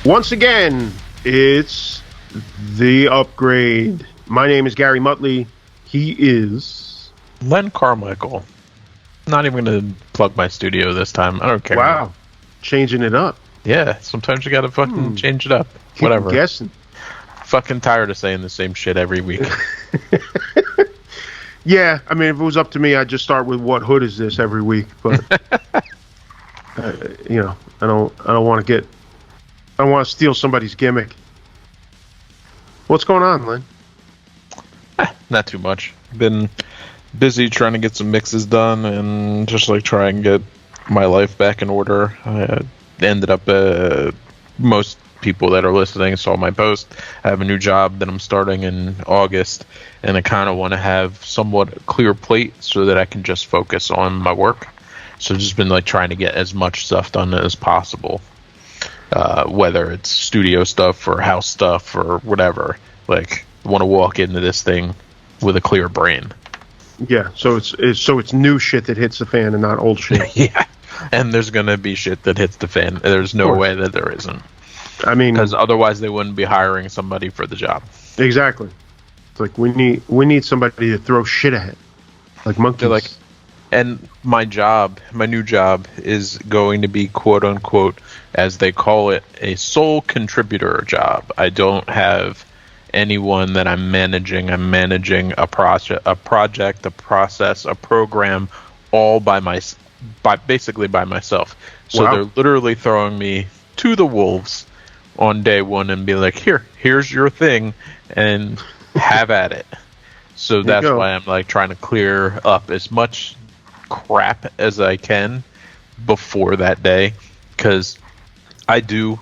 Once again, it's The Upgrade. My name is Gary Muttley. He is... Len Carmichael. Not even going to plug my studio this time. I don't care. Wow. Changing it up. Yeah, sometimes you got to fucking change it up. Keep Whatever. guessing. Fucking tired of saying the same shit every week. Yeah, I mean, if it was up to me, I'd just start with "What hood is this?" every week. But you know, I don't want to steal somebody's gimmick. What's going on, Len? Not too much. Been busy trying to get some mixes done and just like try and get my life back in order. I ended up most people that are listening saw my post. I have a new job that I'm starting in August, and I kind of want to have somewhat clear plate so that I can just focus on my work. So I've just been like trying to get as much stuff done as possible, whether it's studio stuff or house stuff or whatever. Like, I want to walk into this thing with a clear brain. Yeah, so it's new shit that hits the fan and not old shit. Yeah, and there's gonna be shit that hits the fan. There's no way that there isn't. I mean, because otherwise they wouldn't be hiring somebody for the job. Exactly. It's like we need somebody to throw shit at, like monkeys. And my new job is going to be quote unquote, as they call it, a sole contributor job. I don't have anyone that I'm managing. I'm managing a project, a process, a program, all basically by myself. So Wow. They're literally throwing me to the wolves on day one and be like, here's your thing and have at it. So that's why I'm like trying to clear up as much crap as I can before that day, because I do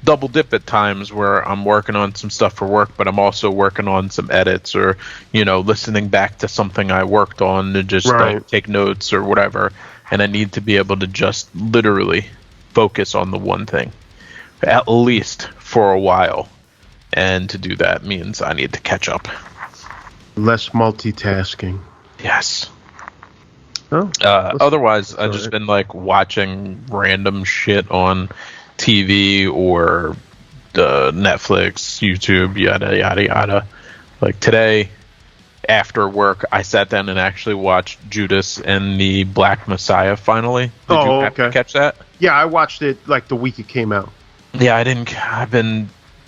double dip at times where I'm working on some stuff for work, but I'm also working on some edits or, listening back to something I worked on to just like take notes or whatever. And I need to be able to just literally focus on the one thing, at least for a while. And to do that means I need to catch up. Less multitasking. Yes. Oh, otherwise, I've just been like watching random shit on TV or Netflix, YouTube, yada, yada, yada. Like today, after work, I sat down and actually watched Judas and the Black Messiah finally. Did you happen to catch that? Yeah, I watched it like the week it came out. Yeah, I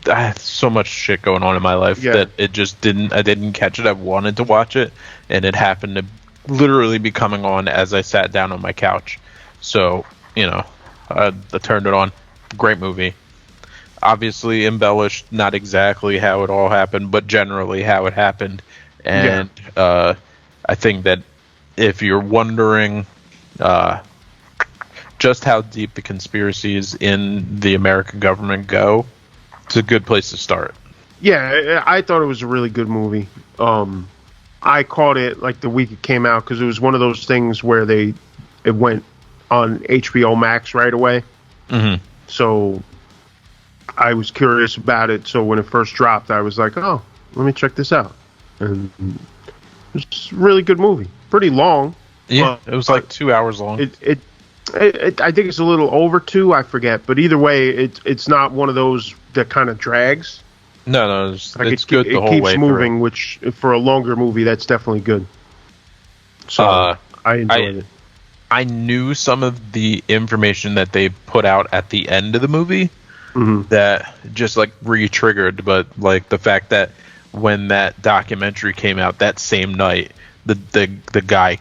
had so much shit going on in my life that I didn't catch it. I wanted to watch it, and it happened to literally be coming on as I sat down on my couch. So, I turned it on. Great movie. Obviously embellished, not exactly how it all happened, but generally how it happened. And I think that if you're wondering just how deep the conspiracies in the American government go, it's a good place to start. Yeah, I thought it was a really good movie. I caught it like the week it came out because it was one of those things where it went on HBO Max right away. Mm-hmm. So I was curious about it. So when it first dropped, I was like, oh, let me check this out. And it's a really good movie. Pretty long. Yeah, it was like 2 hours long. I think it's a little over 2. I forget. But either way, it's not one of those that kind of drags. No, it's good the whole way. It keeps moving, through. Which for a longer movie, that's definitely good. So I enjoyed it. I knew some of the information that they put out at the end of the movie that just like re-triggered, but like the fact that when that documentary came out that same night, the guy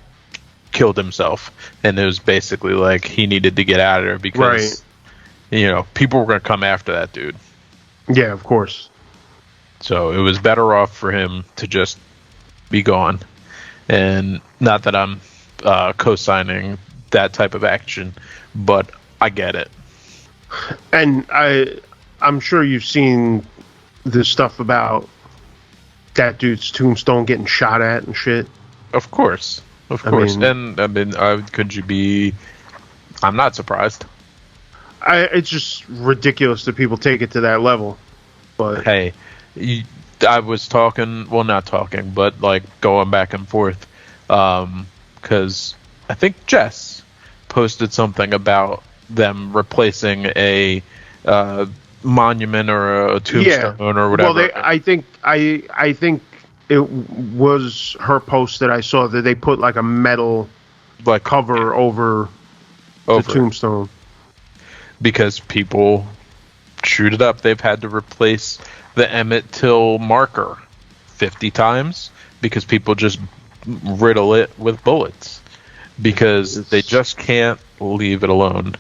killed himself, and it was basically like he needed to get out of there because people were going to come after that dude. Yeah, of course. So it was better off for him to just be gone. And not that I'm co-signing that type of action, but I get it. And I'm sure you've seen the stuff about that dude's tombstone getting shot at and shit. Of course. And could you be... I'm not surprised. It's just ridiculous that people take it to that level. But hey, I was talking, well, not talking, but like going back and forth, because I think Jess posted something about them replacing a monument or a tombstone or whatever. Well, I think it was her post that I saw that they put like a metal cover over the tombstone because people shoot it up. They've had to replace the Emmett Till marker 50 times because people just riddle it with bullets because they just can't leave it alone.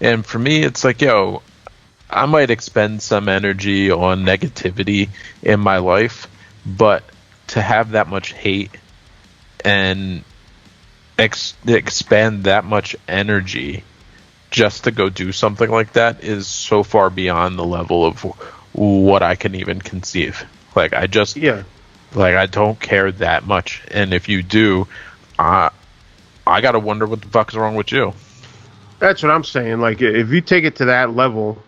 And for me, it's like, yo, I might expend some energy on negativity in my life, but to have that much hate and expend that much energy just to go do something like that is so far beyond the level of what I can even conceive. Like, I just, like, I don't care that much. And if you do, I gotta wonder what the fuck's wrong with you. That's what I'm saying. Like, if you take it to that level,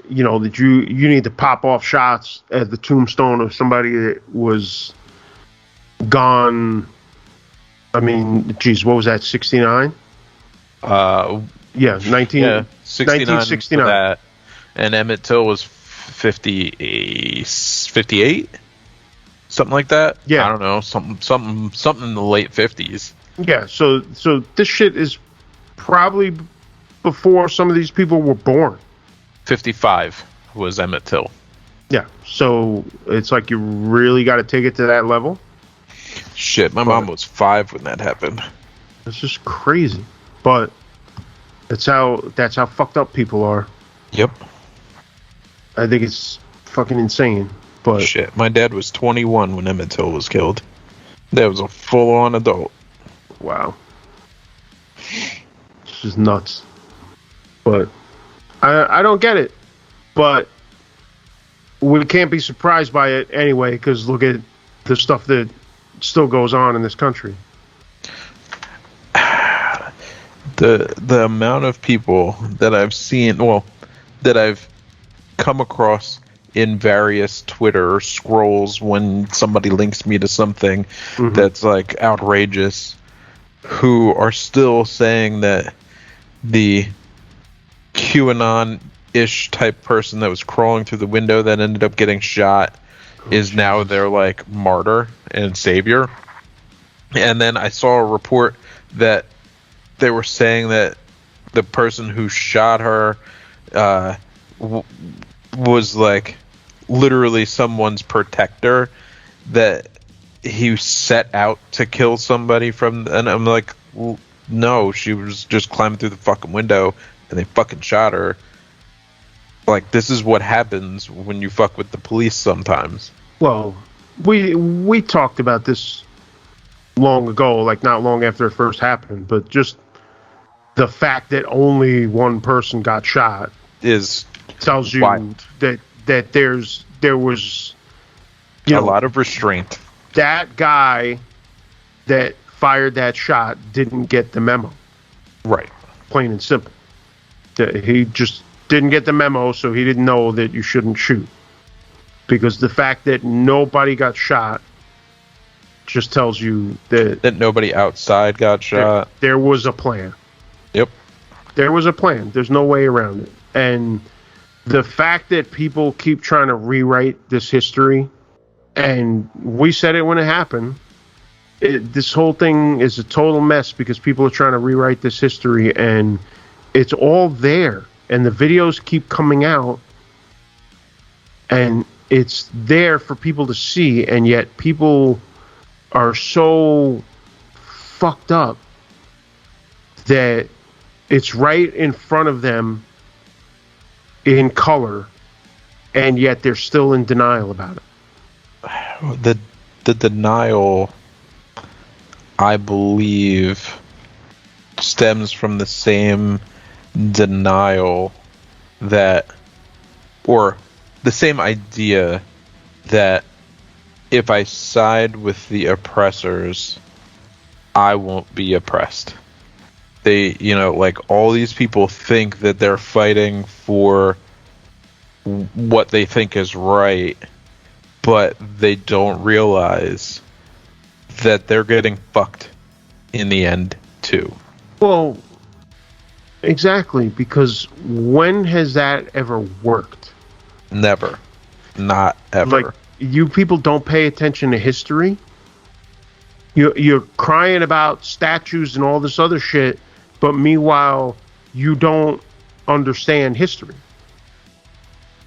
you know, that you need to pop off shots at the tombstone of somebody that was gone. I mean, geez, what was that, 69? Yeah, 1969. That. And Emmett Till was 58? Something like that? Yeah. I don't know. Something in the late 50s. Yeah, so this shit is probably before some of these people were born. 55 was Emmett Till. Yeah, so it's like you really got to take it to that level. Shit, my mom was 5 when that happened. It's just crazy, but that's how fucked up people are. Yep. I think it's fucking insane. But shit, my dad was 21 when Emmett Till was killed. That was a full-on adult. Wow. It's just nuts. But I don't get it. But we can't be surprised by it anyway, because look at the stuff that still goes on in this country. The amount of people that I've seen, that I've come across in various Twitter scrolls when somebody links me to something that's like outrageous, who are still saying that the QAnon-ish type person that was crawling through the window that ended up getting shot is now their like martyr and savior. And then I saw a report that they were saying that the person who shot her was like literally someone's protector, that he set out to kill somebody from, and I'm like, well, no, she was just climbing through the fucking window and they fucking shot her. Like, this is what happens when you fuck with the police sometimes. Well, we talked about this long ago, like not long after it first happened, but just the fact that only one person got shot tells you wild. that there was a lot of restraint. That guy that fired that shot didn't get the memo. Right. Plain and simple. He just didn't get the memo, so he didn't know that you shouldn't shoot. Because the fact that nobody got shot just tells you that nobody outside got shot. There was a plan. Yep. There was a plan. There's no way around it. And the fact that people keep trying to rewrite this history, and we said it when it happened, this whole thing is a total mess because people are trying to rewrite this history, and it's all there. And the videos keep coming out, and it's there for people to see, and yet people are so fucked up that it's right in front of them in color, and yet they're still in denial about it. The denial, I believe, stems from the same denial that, or the same idea that if I side with the oppressors, I won't be oppressed. They, like, all these people think that they're fighting for what they think is right, but they don't realize that they're getting fucked in the end, too. Well, exactly, because when has that ever worked? Never. Not ever. Like, you people don't pay attention to history. You're crying about statues and all this other shit, but meanwhile, you don't understand history.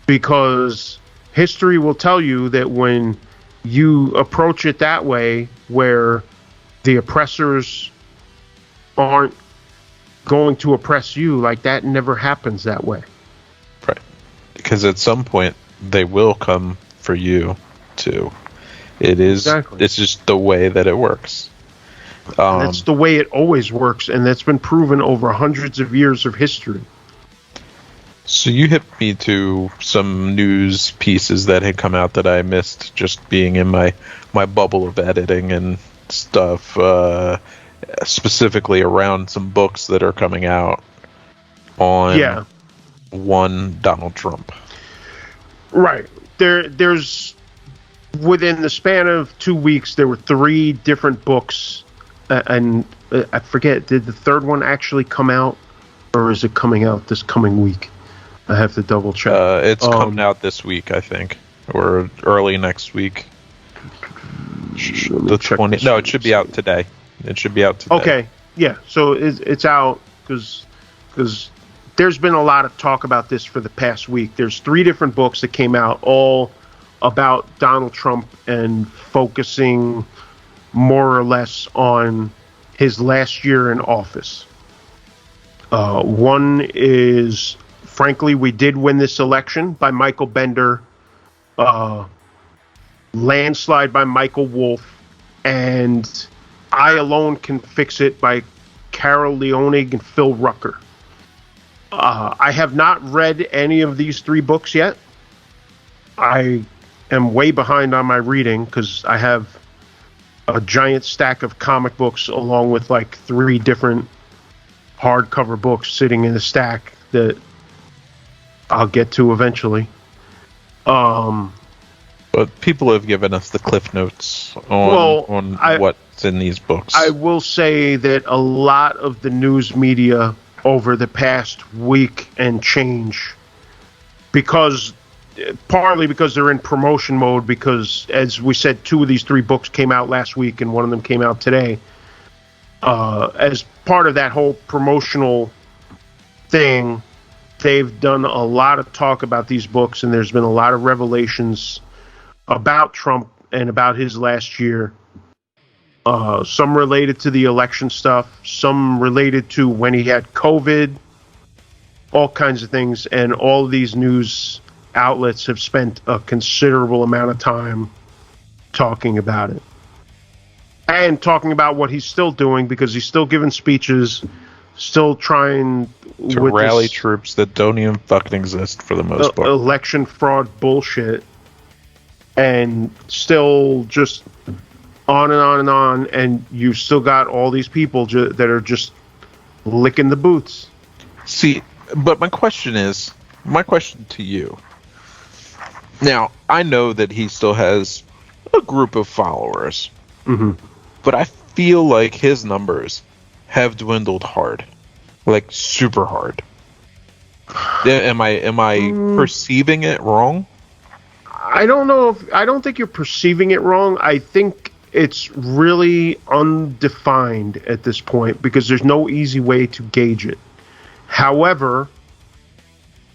Because history will tell you that when you approach it that way, where the oppressors aren't going to oppress you, like, that never happens that way. Right. Because at some point, they will come for you, too. It is. Exactly. It's just the way that it works. That's the way it always works, and that's been proven over hundreds of years of history. So you hit me to some news pieces that had come out that I missed, just being in my bubble of editing and stuff, specifically around some books that are coming out on one Donald Trump. Right. There's within the span of 2 weeks, there were 3 different books, and I forget, did the third one actually come out, or is it coming out this coming week? I have to double check. It's coming out this week, I think, or early next week. The 20. No, it should be out today. It should be out today. Okay, yeah. So it's out because there's been a lot of talk about this for the past week. There's 3 different books that came out, all about Donald Trump and focusing more or less on his last year in office. One is, frankly, We Did Win This Election by Michael Bender, Landslide by Michael Wolff, and I Alone Can Fix It by Carol Leonig and Phil Rucker. I have not read any of these 3 books yet. I am way behind on my reading because I have a giant stack of comic books along with like 3 different hardcover books sitting in a stack that I'll get to eventually. But people have given us the cliff notes on what's in these books. I will say that a lot of the news media over the past week and change, partly because they're in promotion mode, because, as we said, 2 of these 3 books came out last week and one of them came out today. As part of that whole promotional thing, they've done a lot of talk about these books, and there's been a lot of revelations about Trump and about his last year. Some related to the election stuff, some related to when he had COVID, all kinds of things, and all of these news outlets have spent a considerable amount of time talking about it. And talking about what he's still doing, because he's still giving speeches, still trying to rally troops that don't even fucking exist for the most part. Election fraud bullshit. And still just on and on and on, and you've still got all these people that are just licking the boots. See, but my question to you. Now, I know that he still has a group of followers, but I feel like his numbers have dwindled hard, like super hard. Am I perceiving it wrong? I don't know I don't think you're perceiving it wrong. I think it's really undefined at this point because there's no easy way to gauge it. However,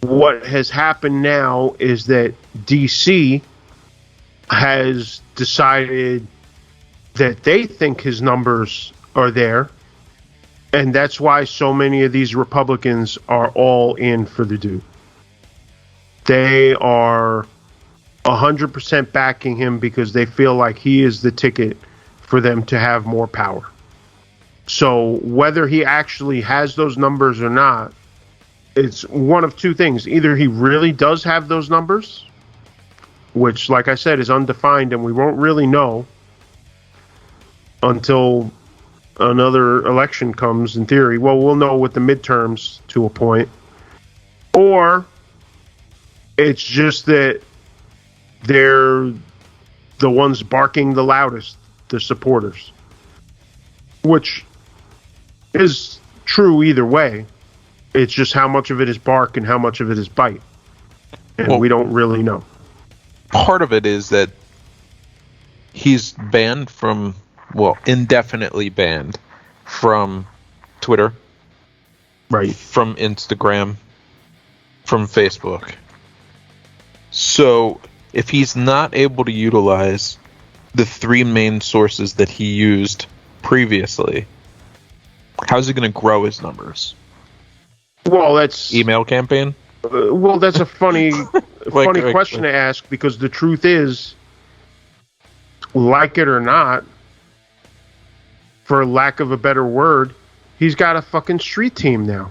what has happened now is that DC has decided that they think his numbers are there, and that's why so many of these Republicans are all in for the dude. They are 100% backing him because they feel like he is the ticket for them to have more power. So whether he actually has those numbers or not, it's one of 2 things. Either he really does have those numbers, which, like I said, is undefined, and we won't really know until another election comes, in theory. Well, we'll know with the midterms to a point. Or it's just that they're the ones barking the loudest, the supporters. Which is true either way. It's just how much of it is bark and how much of it is bite. and we don't really know. Part of it is that he's banned from, indefinitely banned from Twitter, right? From Instagram, from Facebook. So if he's not able to utilize the three main sources that he used previously, how's he going to grow his numbers? Well, that's email campaign. That's a funny question to ask, because the truth is, like it or not, for lack of a better word, he's got a fucking street team now.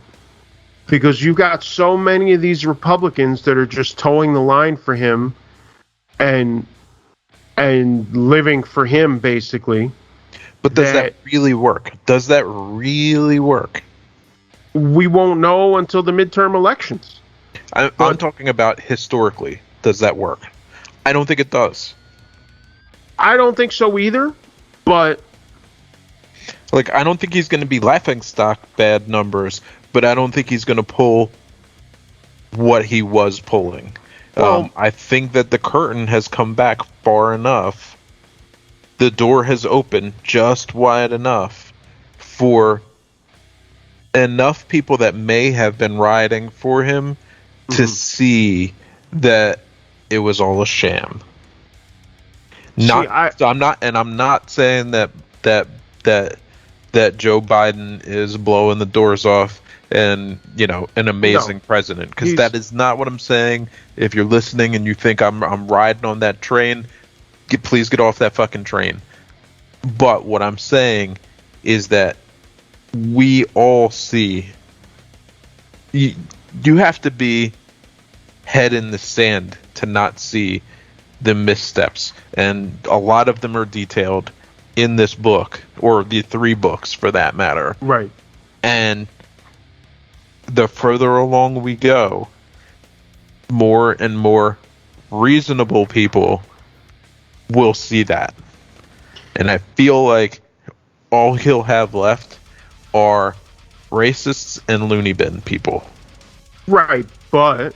Because you've got so many of these Republicans that are just towing the line for him and living for him, basically. But does that really work? Does that really work? We won't know until the midterm elections. I'm talking about historically. Does that work? I don't think it does. I don't think so either, but... I don't think he's going to be laughingstock bad numbers, but I don't think he's going to pull what he was pulling. Well, I think that the curtain has come back far enough. The door has opened just wide enough for enough people that may have been riding for him to see that it was all a sham. I'm not saying that Joe Biden is blowing the doors off and, an amazing president, because that is not what I'm saying. If you're listening and you think I'm riding on that train, please get off that fucking train. But what I'm saying is that we all see, you have to be head in the sand to not see the missteps, and a lot of them are detailed in this book, or the 3 books for that matter. Right. And the further along we go, more and more reasonable people will see that. And I feel like all he'll have left are racists and loony bin people. Right, but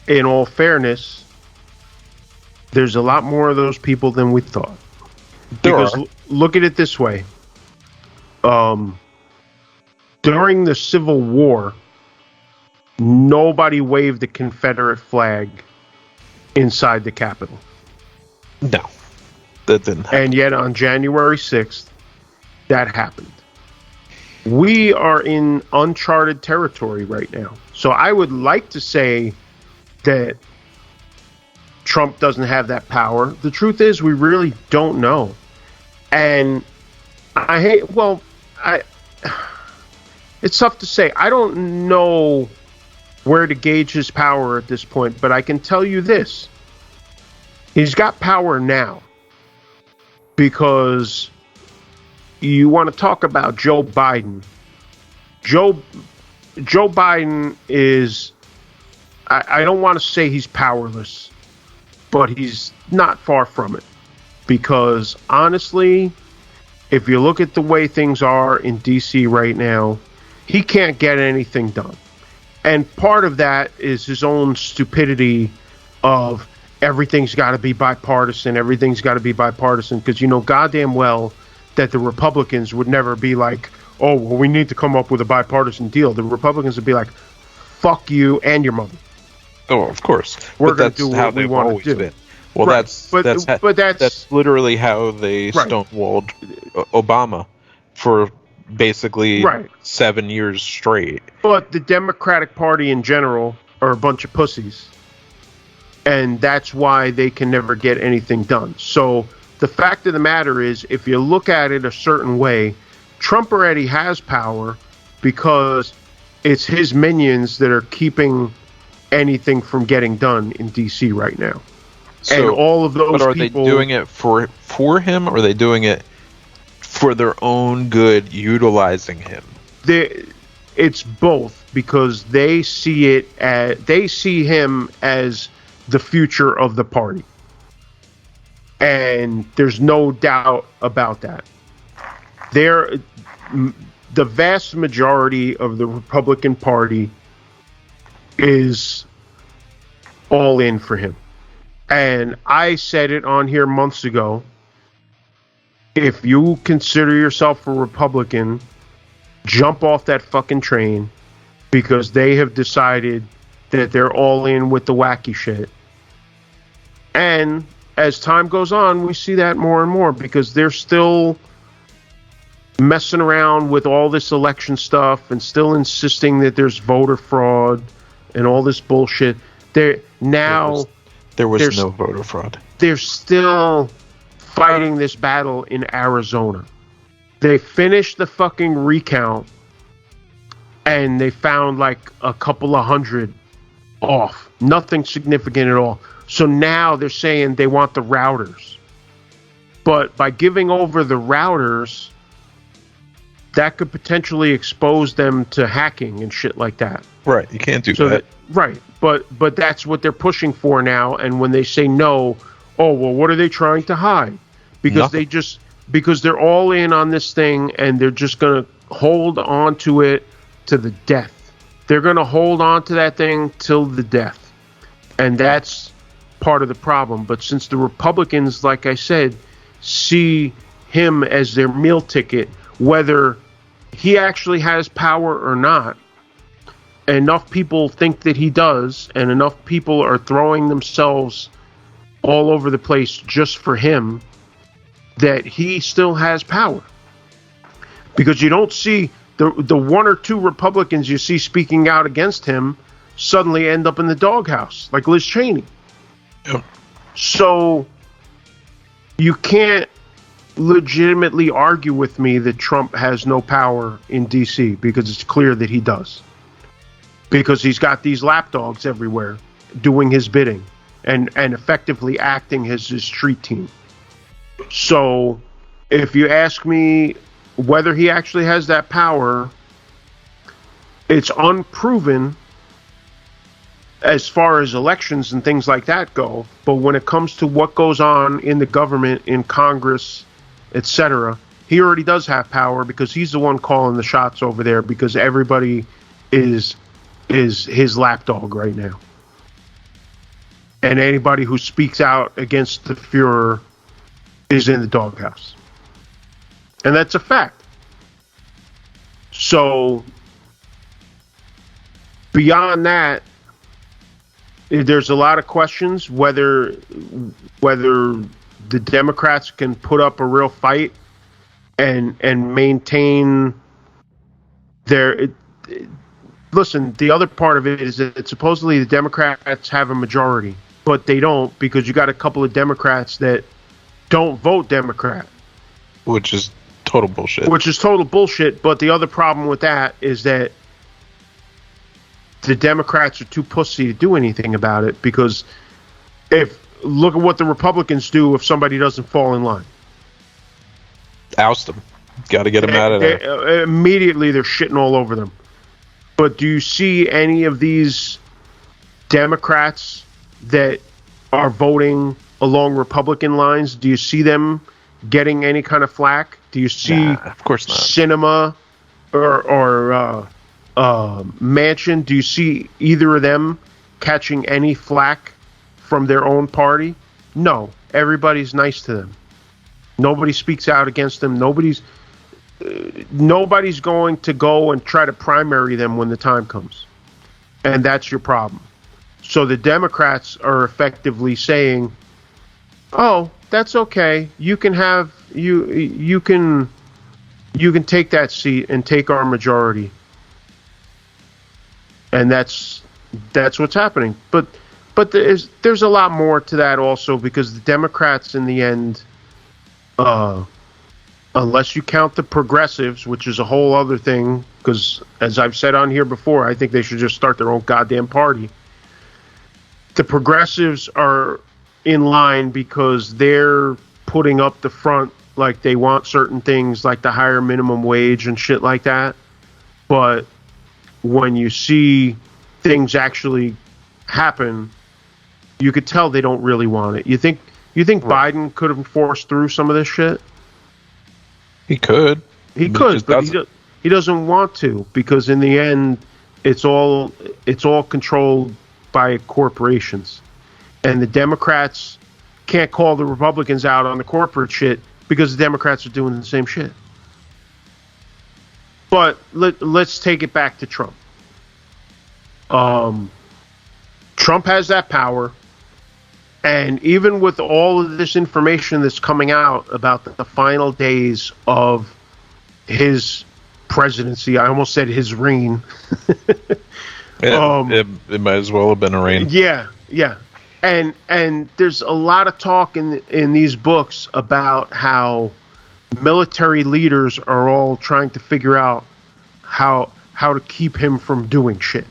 in all fairness, there's a lot more of those people than we thought. Because look at it this way. During the Civil War, nobody waved the Confederate flag inside the Capitol. No, that didn't happen. And yet on January 6th, that happened. We are in uncharted territory right now. So I would like to say that Trump doesn't have that power. The truth is, we really don't know. And it's tough to say. I don't know where to gauge his power at this point, but I can tell you this. He's got power now, because you want to talk about Joe Biden. Joe Biden is, I don't want to say he's powerless, but he's not far from it. Because honestly, if you look at the way things are in DC right now, he can't get anything done. And part of that is his own stupidity of everything's got to be bipartisan, because goddamn well that the Republicans would never be like, oh, well, we need to come up with a bipartisan deal. The Republicans would be like, fuck you and your mother. Oh, of course. We're going to do what we want to do. Been. Well, right. That's literally how they stonewalled Obama for basically 7 years straight. But the Democratic Party in general are a bunch of pussies. And that's why they can never get anything done. So the fact of the matter is, if you look at it a certain way, Trump already has power because it's his minions that are keeping anything from getting done in DC right now. So, and all of those but are people, they doing it for him, or are they doing it for their own good, utilizing him? It's both, because they see him as the future of the party. And there's no doubt about that. The vast majority of the Republican Party is all in for him. And I said it on here months ago. If you consider yourself a Republican, jump off that fucking train, because they have decided that they're all in with the wacky shit. And as time goes on, we see that more and more, because they're still messing around with all this election stuff and still insisting that there's voter fraud and all this bullshit. There was no voter fraud. They're still fighting this battle in Arizona. They finished the fucking recount and they found like a couple of hundred off. Nothing significant at all. So now they're saying they want the routers. But by giving over the routers, that could potentially expose them to hacking and shit like that. Right, you can't do that. Right, but that's what they're pushing for now. And when they say no, oh well, what are they trying to hide? Because because they're all in on this thing, and they're just gonna hold on to it to the death. They're gonna hold on to that thing till the death, and that's part of the problem. But since the Republicans, like I said, see him as their meal ticket, whether he actually has power or not, enough people think that he does, and enough people are throwing themselves all over the place just for him, that he still has power. Because you don't see the one or two Republicans you see speaking out against him suddenly end up in the doghouse, like Liz Cheney. Yep. So you can't legitimately argue with me that Trump has no power in D.C., because it's clear that he does. Because he's got these lapdogs everywhere doing his bidding and effectively acting as his street team. So if you ask me whether he actually has that power, it's unproven as far as elections and things like that go. But when it comes to what goes on in the government, in Congress, etc., he already does have power, because he's the one calling the shots over there, because everybody is his lapdog right now. And anybody who speaks out against the Fuhrer is in the doghouse. And that's a fact. So beyond that, there's a lot of questions whether the Democrats can put up a real fight and maintain their... Listen, the other part of it is that supposedly the Democrats have a majority, but they don't, because you got a couple of Democrats that don't vote Democrat. Which is total bullshit. But the other problem with that is that the Democrats are too pussy to do anything about it, because look at what the Republicans do if somebody doesn't fall in line. Oust them. Got to get them out of there. Immediately they're shitting all over them. But do you see any of these Democrats that are voting along Republican lines? Do you see them getting any kind of flack? Do you see of course not. Sinema or Manchin? Do you see either of them catching any flack from their own party? No. Everybody's nice to them. Nobody speaks out against them. Nobody's going to go and try to primary them when the time comes. And that's your problem. So the Democrats are effectively saying, oh, that's okay. You can have you can take that seat and take our majority. And that's what's happening. But there's a lot more to that also, because the Democrats in the end, unless you count the progressives, which is a whole other thing, because as I've said on here before, I think they should just start their own goddamn party. The progressives are in line because they're putting up the front, like they want certain things like the higher minimum wage and shit like that. But when you see things actually happen, you could tell they don't really want it. You think right. Biden could have forced through some of this shit? He could. But he doesn't want to, because in the end, it's all controlled by corporations. And the Democrats can't call the Republicans out on the corporate shit because the Democrats are doing the same shit. But let's take it back to Trump. Trump has that power. And even with all of this information that's coming out about the final days of his presidency, I almost said his reign. It might as well have been a reign. Yeah. And there's a lot of talk in these books about how military leaders are all trying to figure out how to keep him from doing shit.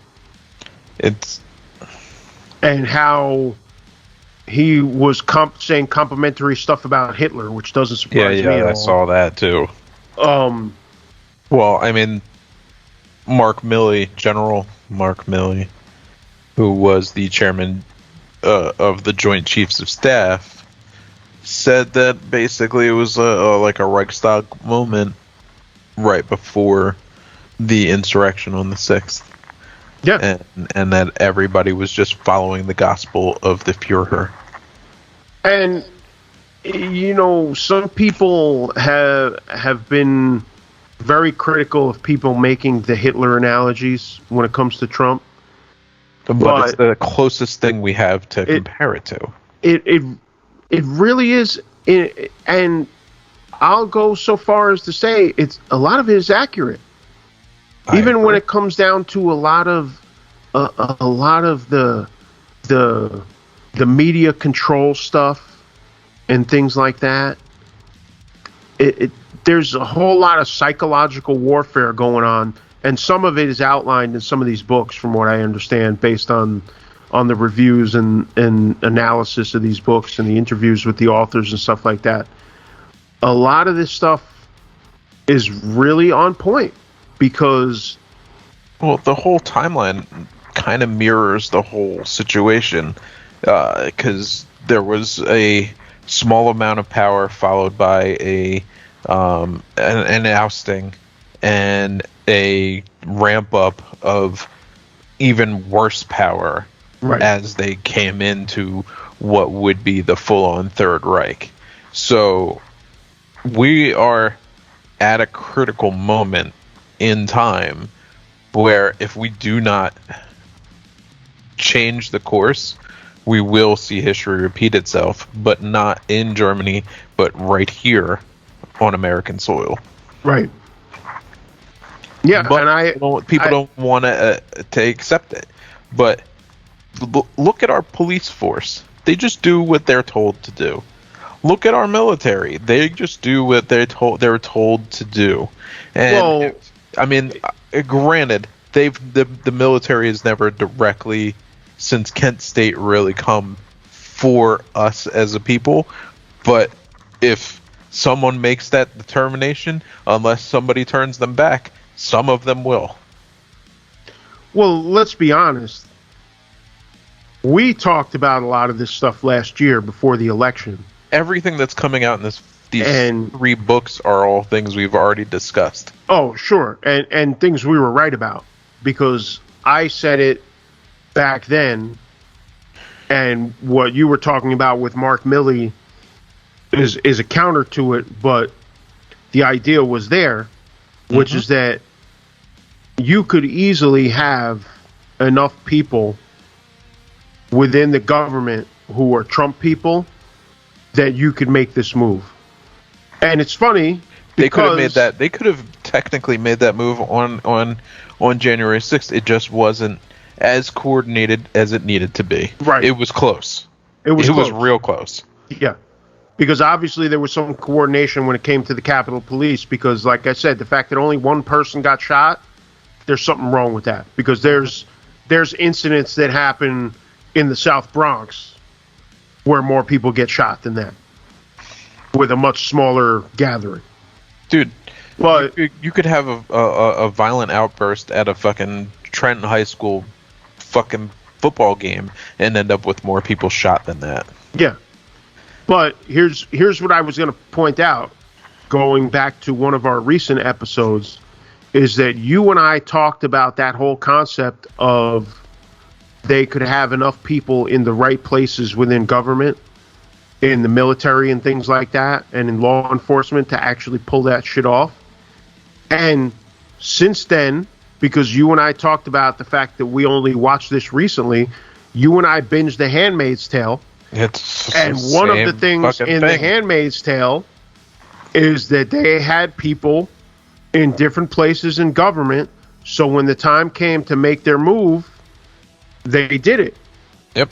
And how he was saying complimentary stuff about Hitler, which doesn't surprise me at all. I saw that too. Well, I mean, General Mark Milley, who was the chairman of the Joint Chiefs of Staff, said that basically it was like a Reichstag moment right before the insurrection on the 6th. Yeah. And that everybody was just following the gospel of the Führer. And, you know, some people have been very critical of people making the Hitler analogies when it comes to Trump. But it's the closest thing we have to compare it to. It really is. And I'll go so far as to say a lot of it is accurate. Even when it comes down to a lot of the media control stuff and things like that, there's a whole lot of psychological warfare going on, and some of it is outlined in some of these books, from what I understand, based on the reviews and analysis of these books and the interviews with the authors and stuff like that. A lot of this stuff is really on point. Because, well, the whole timeline kind of mirrors the whole situation, because there was a small amount of power followed by an ousting and a ramp up of even worse power as they came into what would be the full-on Third Reich. So we are at a critical moment in time where if we do not change the course, we will see history repeat itself, but not in Germany, but right here on American soil. Right. Yeah, but and people don't want to accept it. But look at our police force. They just do what they're told to do. Look at our military. They just do what they're told to do. And I mean, granted, the military has never directly, since Kent State, really come for us as a people. But if someone makes that determination, unless somebody turns them back, some of them will. Well, let's be honest. We talked about a lot of this stuff last year before the election. Everything that's coming out in these 3 books are all things we've already discussed. Oh, sure. And things we were right about. Because I said it back then, and what you were talking about with Mark Milley is a counter to it, but the idea was there, which is that you could easily have enough people within the government who are Trump people that you could make this move. And it's funny because they could have technically made that move on January 6th. It just wasn't as coordinated as it needed to be. Right. It was close. It was real close. Yeah. Because obviously there was some coordination when it came to the Capitol Police, because like I said, the fact that only one person got shot, there's something wrong with that. Because there's incidents that happen in the South Bronx where more people get shot than that, with a much smaller gathering. Dude, but you could have a violent outburst at a fucking Trenton High School fucking football game and end up with more people shot than that. Yeah. But here's what I was going to point out, going back to one of our recent episodes, is that you and I talked about that whole concept of they could have enough people in the right places within government, in the military and things like that, and in law enforcement to actually pull that shit off. And since then, because you and I talked about the fact that we only watched this recently, you and I binged The Handmaid's Tale. And one of the things in The Handmaid's Tale is that they had people in different places in government, so when the time came to make their move, they did it. Yep.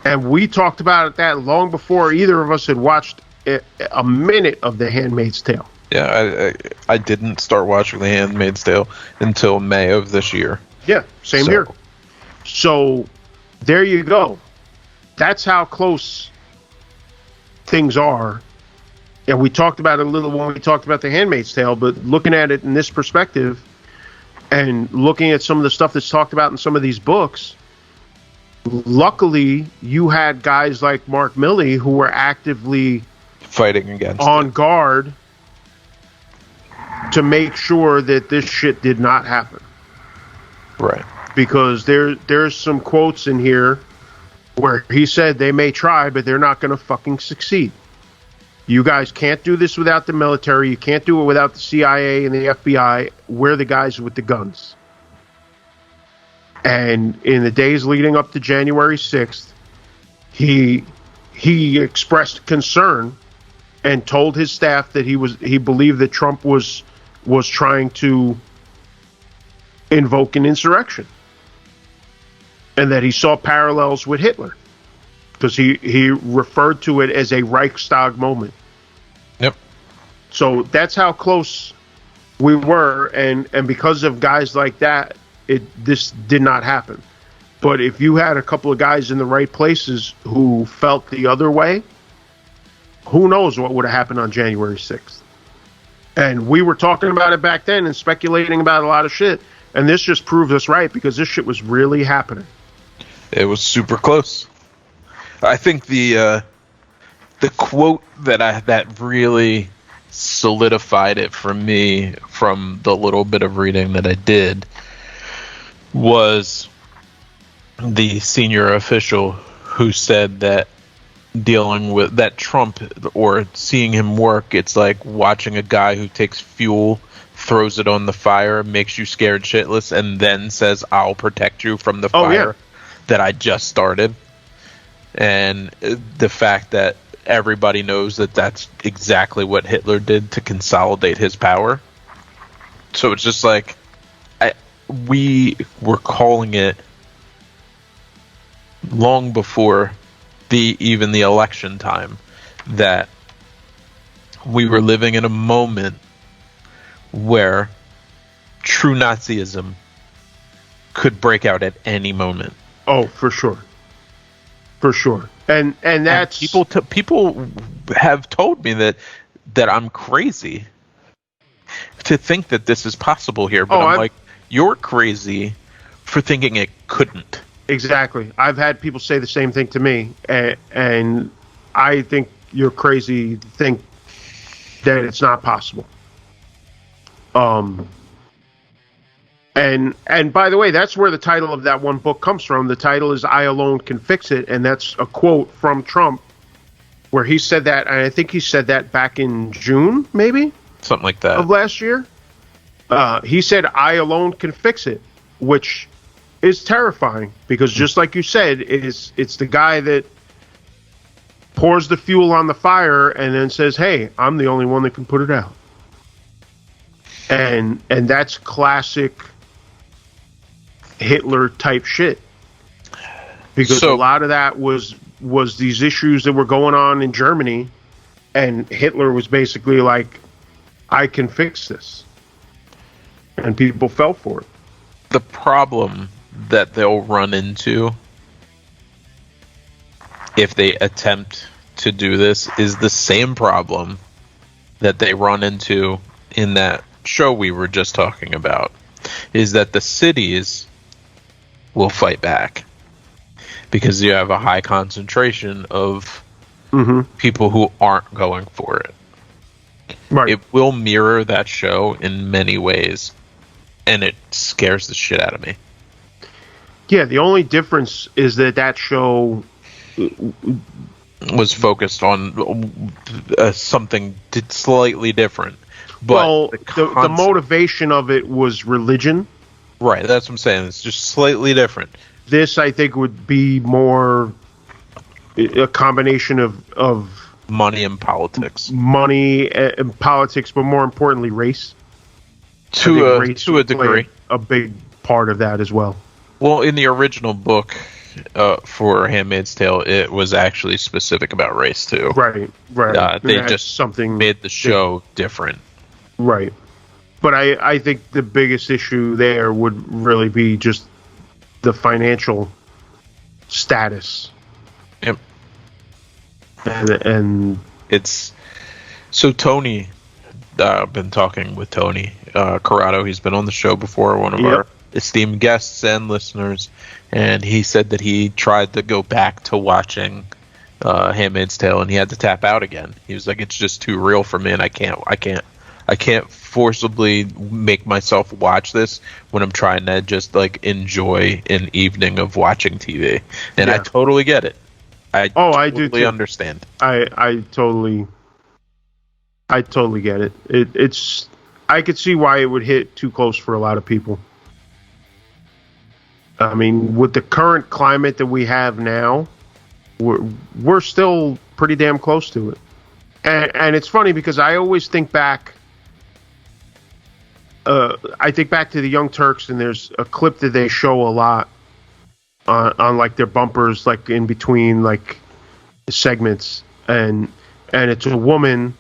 And we talked about that long before either of us had watched a minute of The Handmaid's Tale. Yeah, I didn't start watching The Handmaid's Tale until May of this year. Yeah, same here. So there you go. That's how close things are. And we talked about it a little when we talked about The Handmaid's Tale, but looking at it in this perspective and looking at some of the stuff that's talked about in some of these books, luckily you had guys like Mark Milley who were actively fighting against on guard to make sure that this shit did not happen. Right. Because there's some quotes in here where he said they may try, but they're not going to fucking succeed. You guys can't do this without the military. You can't do it without the CIA and the FBI. We're the guys with the guns. And in the days leading up to January 6th, he expressed concern and told his staff that he believed that Trump was trying to invoke an insurrection, and that he saw parallels with Hitler, because he referred to it as a Reichstag moment. Yep. So that's how close we were, and because of guys like that, this did not happen. But if you had a couple of guys in the right places who felt the other way, who knows what would have happened on January 6th. And we were talking about it back then and speculating about a lot of shit, and this just proved us right, because this shit was really happening. It was super close. I think the quote that really solidified it for me from the little bit of reading that I did was the senior official who said that dealing with that Trump, or seeing him work, it's like watching a guy who takes fuel, throws it on the fire, makes you scared shitless, and then says, "I'll protect you from the fire that I just started." And the fact that everybody knows that that's exactly what Hitler did to consolidate his power. So it's just like, we were calling it long before even the election time, that we were living in a moment where true Nazism could break out at any moment. Oh, for sure. For sure. And that's... And people have told me that I'm crazy to think that this is possible here, but I'm like, you're crazy for thinking it couldn't. Exactly. I've had people say the same thing to me, and I think you're crazy to think that it's not possible. And by the way, that's where the title of that one book comes from. The title is "I Alone Can Fix It," and that's a quote from Trump where he said that, and I think he said that back in June, maybe? Something like that. Of last year. He said, "I alone can fix it," which is terrifying, because just like you said, it's the guy that pours the fuel on the fire and then says, "Hey, I'm the only one that can put it out." And that's classic Hitler type shit, because a lot of that was these issues that were going on in Germany, and Hitler was basically like, "I can fix this," and people fell for it. The problem that they'll run into if they attempt to do this is the same problem that they run into in that show we were just talking about, is that the cities will fight back because you have a high concentration of people who aren't going for it. Right. It will mirror that show in many ways, and it scares the shit out of me. Yeah, the only difference is that show was focused on something slightly different. But well, the motivation of it was religion. Right, that's what I'm saying. It's just slightly different. This, I think, would be more a combination of money and politics. Money and politics, but more importantly, race. To a degree. A big part of that as well. Well, in the original book for Handmaid's Tale, it was actually specific about race, too. Right. They just made the show different. Right. But I think the biggest issue there would really be just the financial status. Yep. And it's... So Tony, I've been talking with Tony Corrado. He's been on the show before, one of our esteemed guests and listeners. And he said that he tried to go back to watching Handmaid's Tale, and he had to tap out again. He was like, it's just too real for me, and I can't forcibly make myself watch this when I'm trying to just like enjoy an evening of watching TV. And I totally get it. I do too. Understand. I totally get it. It's I could see why it would hit too close for a lot of people. I mean, with the current climate that we have now, we're still pretty damn close to it. And it's funny because I always think back. I think back to the Young Turks, and there's a clip that they show a lot on like their bumpers, like in between like segments, and it's a woman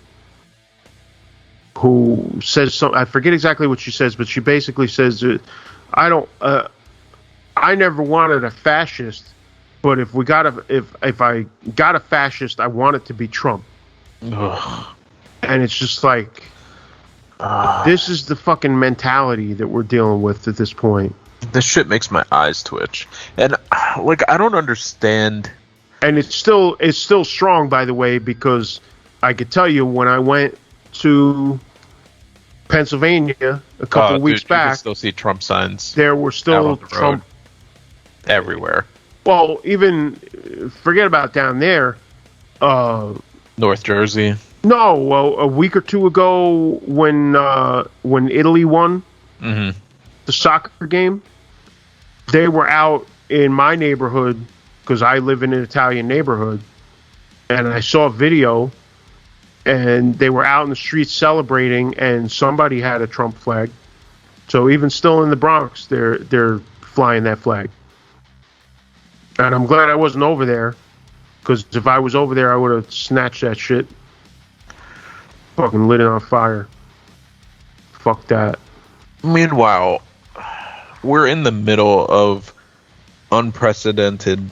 who says something. I forget exactly what she says, but she basically says, I never wanted a fascist, but if I got a fascist, I want it to be Trump." Ugh. And it's just like, this is the fucking mentality that we're dealing with at this point. This shit makes my eyes twitch, and like I don't understand. And it's still strong, by the way, because I could tell you when I went to Pennsylvania a couple weeks back, you could still see Trump signs. There were still Trump everywhere. Well, even forget about down there. North Jersey. No, well, a week or two ago when Italy won the soccer game, they were out in my neighborhood because I live in an Italian neighborhood, and I saw a video, and they were out in the streets celebrating, and somebody had a Trump flag. So even still in the Bronx, they're flying that flag. And I'm glad I wasn't over there, because if I was over there, I would have snatched that shit. Fucking lit it on fire. Fuck that. Meanwhile, we're in the middle of unprecedented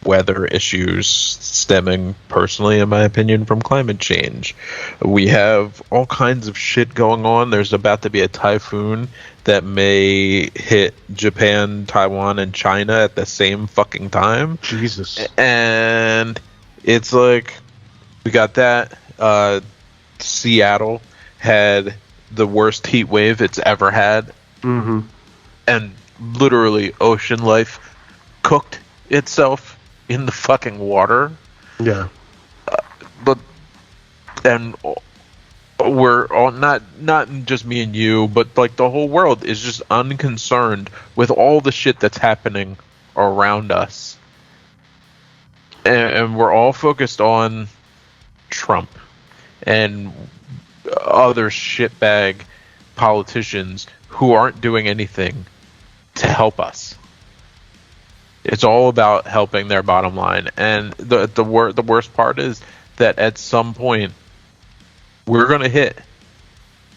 weather issues stemming, personally, in my opinion, from climate change. We have all kinds of shit going on. There's about to be a typhoon that may hit Japan, Taiwan, and China at the same fucking time. Jesus. And it's like, we got that. Seattle had the worst heat wave it's ever had. Mm-hmm. And literally ocean life cooked itself in the fucking water. Yeah. And we're all not just me and you, but like the whole world is just unconcerned with all the shit that's happening around us. And we're all focused on Trump and other shitbag politicians who aren't doing anything to help us. It's all about helping their bottom line. And the worst part is that at some point we're going to hit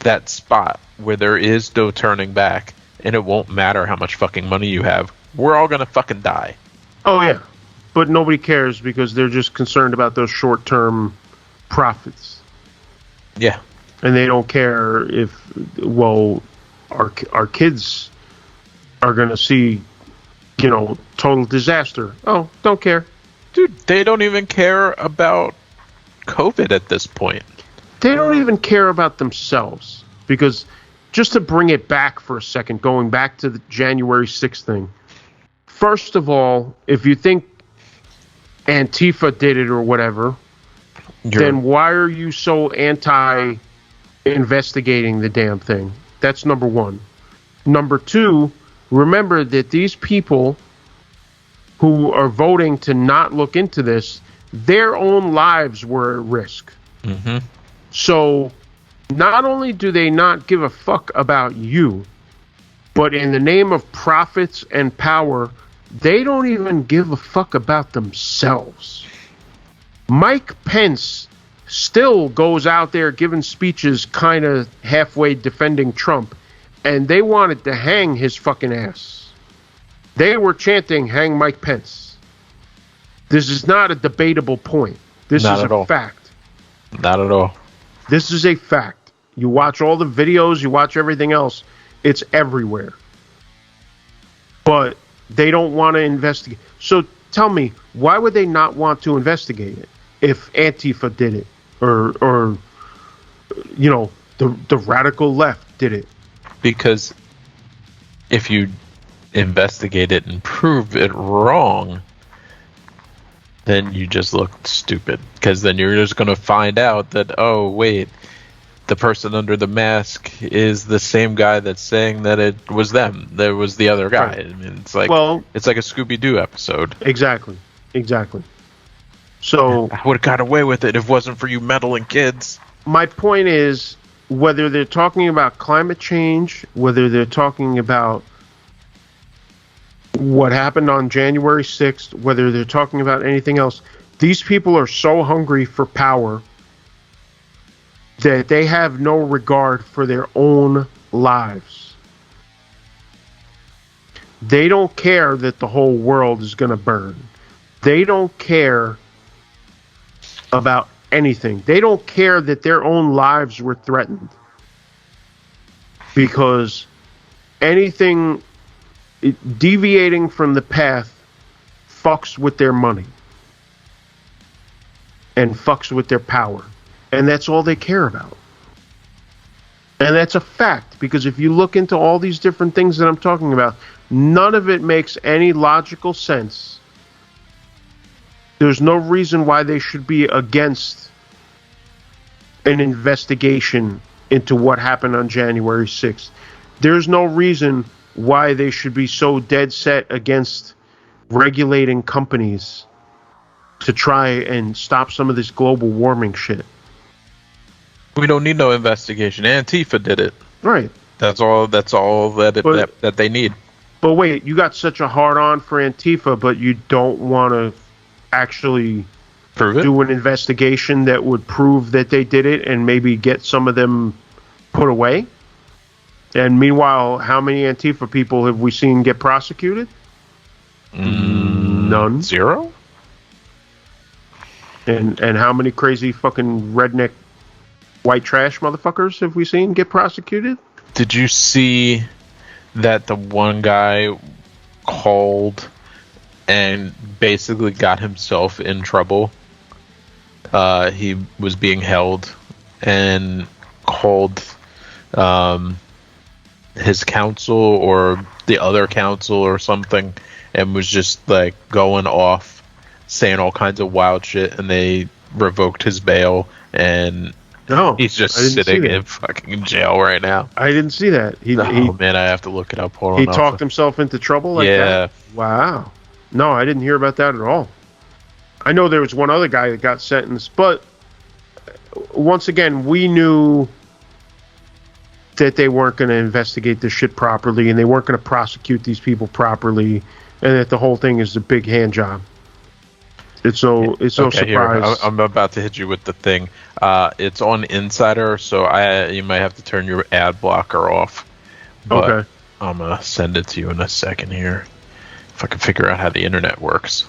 that spot where there is no turning back, and it won't matter how much fucking money you have. We're all going to fucking die. Oh, yeah. But nobody cares because they're just concerned about those short-term profits. Yeah. And they don't care if, well, our kids are going to see, total disaster. Oh, don't care. Dude, they don't even care about COVID at this point. They don't even care about themselves. Because just to bring it back for a second, going back to the January 6th thing, first of all, if you think Antifa did it or whatever, then why are you so anti-investigating the damn thing? That's number one. Number two, remember that these people who are voting to not look into this, their own lives were at risk. Mm-hmm. So not only do they not give a fuck about you, but in the name of profits and power, they don't even give a fuck about themselves. Mike Pence still goes out there giving speeches kind of halfway defending Trump, and they wanted to hang his fucking ass. They were chanting, "Hang Mike Pence." This is not a debatable point. This is a fact. Not at all. This is a fact. You watch all the videos, you watch everything else, it's everywhere. But they don't want to investigate. So tell me, why would they not want to investigate it if Antifa did it? Or you know, the radical left did it? Because if you investigate it and prove it wrong, then you just look stupid. Because then you're just going to find out that, oh, wait, the person under the mask is the same guy that's saying that it was them. There was the other guy. Right. I mean, it's like a Scooby-Doo episode. Exactly. So I would have got away with it if it wasn't for you meddling kids. My point is, whether they're talking about climate change, whether they're talking about what happened on January 6th, whether they're talking about anything else, these people are so hungry for power that they have no regard for their own lives. They don't care that the whole world is going to burn. They don't care about anything. They don't care that their own lives were threatened. Because anything deviating from the path fucks with their money and fucks with their power. And that's all they care about. And that's a fact, because if you look into all these different things that I'm talking about, none of it makes any logical sense. There's no reason why they should be against an investigation into what happened on January 6th. There's no reason why they should be so dead set against regulating companies to try and stop some of this global warming shit. We don't need no investigation. Antifa did it. Right. That's all that they need. But wait, you got such a hard on for Antifa, but you don't want to actually do an investigation that would prove that they did it and maybe get some of them put away? And meanwhile, how many Antifa people have we seen get prosecuted? None. Zero? And how many crazy fucking redneck white trash motherfuckers have we seen get prosecuted? Did you see that the one guy called and basically got himself in trouble? He was being held and called his counsel or the other counsel or something and was just like going off saying all kinds of wild shit, and they revoked his bail, and he's just sitting in fucking jail right now. I didn't see that. Man, I have to look it up. Hold on. He talked himself into trouble like that? Wow. No, I didn't hear about that at all. I know there was one other guy that got sentenced, but once again, we knew that they weren't going to investigate this shit properly, and they weren't going to prosecute these people properly, and that the whole thing is a big hand job. It's no surprise. Here, I'm about to hit you with the thing. It's on Insider, so you might have to turn your ad blocker off. But okay. I'm going to send it to you in a second here, if I can figure out how the internet works.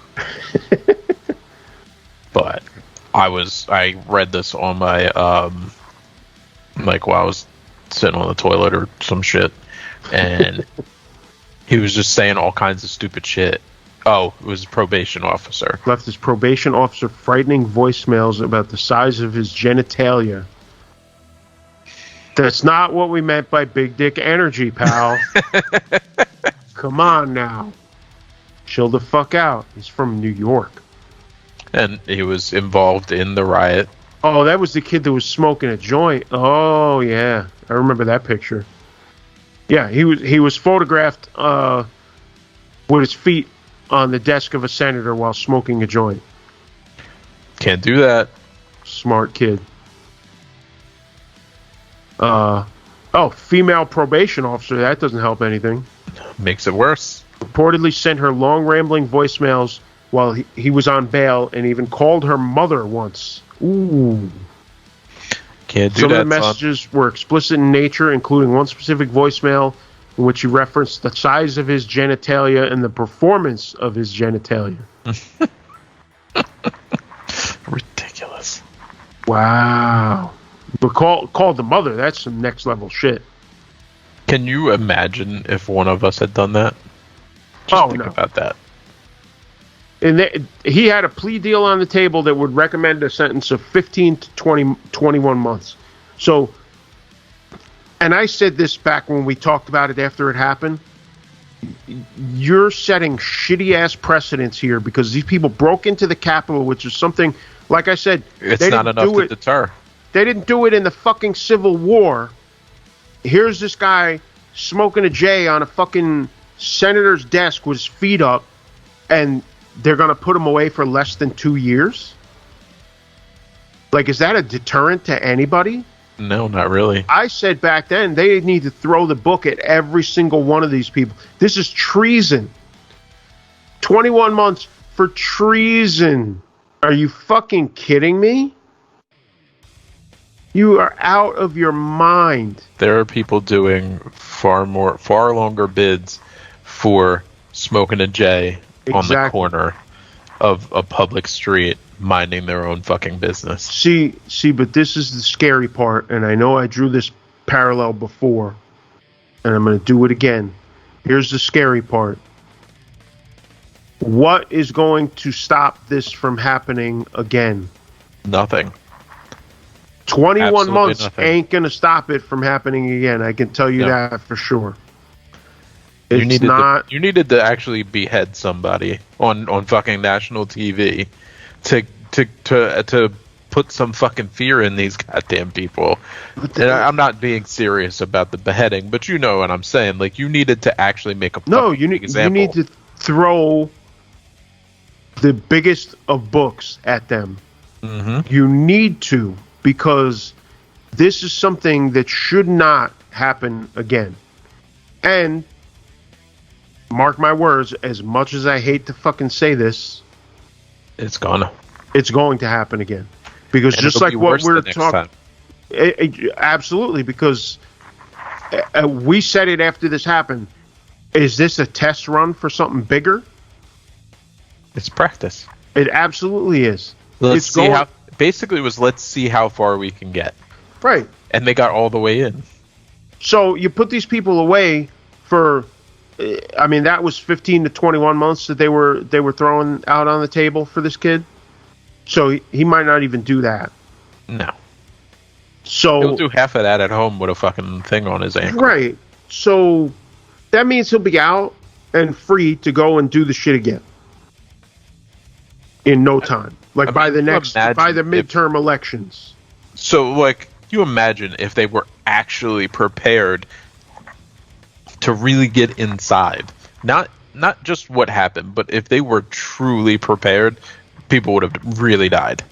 But I read this on my like while I was sitting on the toilet or some shit, and he was just saying all kinds of stupid shit. Oh, it was a probation officer. Left his probation officer frightening voicemails about the size of his genitalia. That's not what we meant by big dick energy, pal. Come on now. chill the fuck out. He's from New York. And he was involved in the riot. Oh, that was the kid that was smoking a joint. Oh, yeah. I remember that picture. Yeah, he was photographed with his feet on the desk of a senator while smoking a joint. Can't do that. Smart kid. Female probation officer. That doesn't help anything. Makes it worse. Reportedly sent her long rambling voicemails while he was on bail, and even called her mother once. Ooh. Can't do Some that. of the messages were explicit in nature, including one specific voicemail in which he referenced the size of his genitalia and the performance of his genitalia. Ridiculous. Wow. But called the mother. That's some next level shit. Can you imagine if one of us had done that? Just think about that. And he had a plea deal on the table that would recommend a sentence of 15 to 21 months. So, and I said this back when we talked about it after it happened. You're setting shitty-ass precedents here because these people broke into the Capitol, which is something, like I said, it's not enough to deter. They didn't do it in the fucking Civil War. Here's this guy smoking a J on a fucking senator's desk with his feet up, and they're going to put him away for less than 2 years? Like, is that a deterrent to anybody? No, not really. I said back then they need to throw the book at every single one of these people. This is treason. 21 months for treason. Are you fucking kidding me? You are out of your mind. There are people doing far longer bids for smoking a J on the corner of a public street, minding their own fucking business. See, but this is the scary part, and I know I drew this parallel before, and I'm going to do it again. Here's the scary part. What is going to stop this from happening again? Nothing. 21 Absolutely months nothing. ain't going to stop it from happening again. I can tell you that for sure. You needed to actually behead somebody on fucking national TV to put some fucking fear in these goddamn people. And I'm not being serious about the beheading, but you know what I'm saying. Like, you needed to actually make a example. You need to throw the biggest of books at them. Mm-hmm. You need to, because this is something that should not happen again. And mark my words, as much as I hate to fucking say this, it's going to happen again. Because just like what we're talking, absolutely, because we said it after this happened. Is this a test run for something bigger? It's practice. It absolutely is. Let's see how far we can get. Right. And they got all the way in. So you put these people away for, I mean, that was 15 to 21 months that they were throwing out on the table for this kid. So he might not even do that. No. So he'll do half of that at home with a fucking thing on his ankle. Right. So that means he'll be out and free to go and do the shit again in no time. Like by the midterm elections. So, like, you imagine if they were actually prepared to really get inside. Not just what happened, but if they were truly prepared, people would have really died.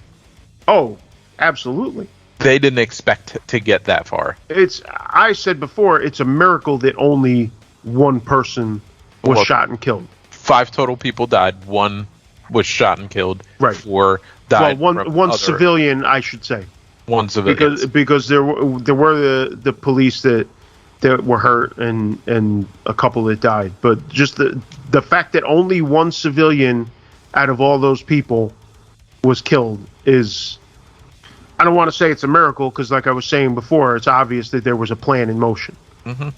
Oh, absolutely. They didn't expect to get that far. I said before, it's a miracle that only one person was shot and killed. 5 total people died. 1 was shot and killed. Right. 4 died. Well, one civilian, I should say. 1 civilian. Because there were the police that were hurt and a couple that died. But just the fact that only 1 civilian out of all those people was killed is, I don't want to say it's a miracle, because like I was saying before, it's obvious that there was a plan in motion. Mm-hmm.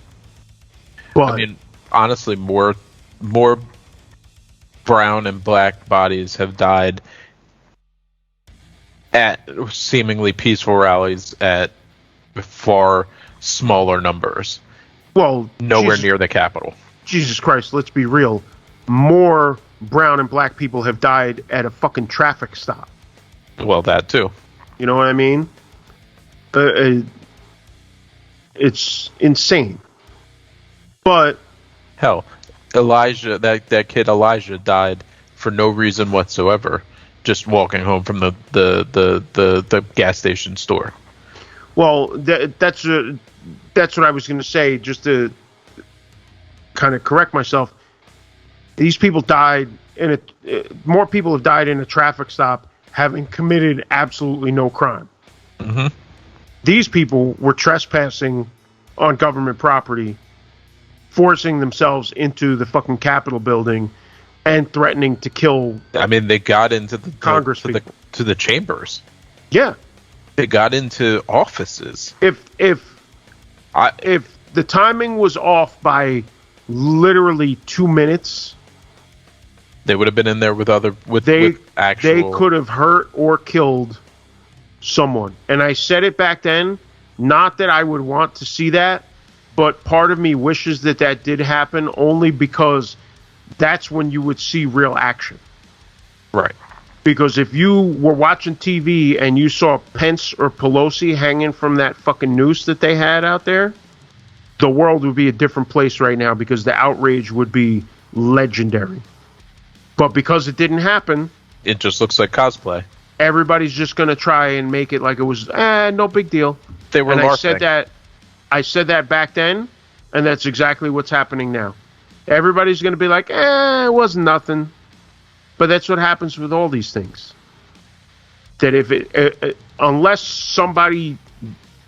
But I mean, honestly, more brown and black bodies have died at seemingly peaceful rallies at far smaller numbers. Well, nowhere near the Capitol. Jesus Christ, let's be real. More brown and black people have died at a fucking traffic stop. Well, that too. You know what I mean? It's insane. But hell, Elijah, that kid Elijah died for no reason whatsoever, just walking home from the gas station store. Well, that's what I was going to say, just to kind of correct myself. These people died more people have died in a traffic stop having committed absolutely no crime. Mm-hmm. These people were trespassing on government property, forcing themselves into the fucking Capitol building and threatening to kill. I mean, they got into the Congress to the chambers. Yeah, they got into offices. If the timing was off by literally 2 minutes, they would have been in there with actual. They could have hurt or killed someone. And I said it back then, not that I would want to see that, but part of me wishes that did happen, only because that's when you would see real action. Right. Because if you were watching TV and you saw Pence or Pelosi hanging from that fucking noose that they had out there, the world would be a different place right now, because the outrage would be legendary. But because it didn't happen, it just looks like cosplay. Everybody's just going to try and make it like it was no big deal. They were LARPing. I said that back then, and that's exactly what's happening now. Everybody's going to be like, it wasn't nothing. But that's what happens with all these things. That if unless somebody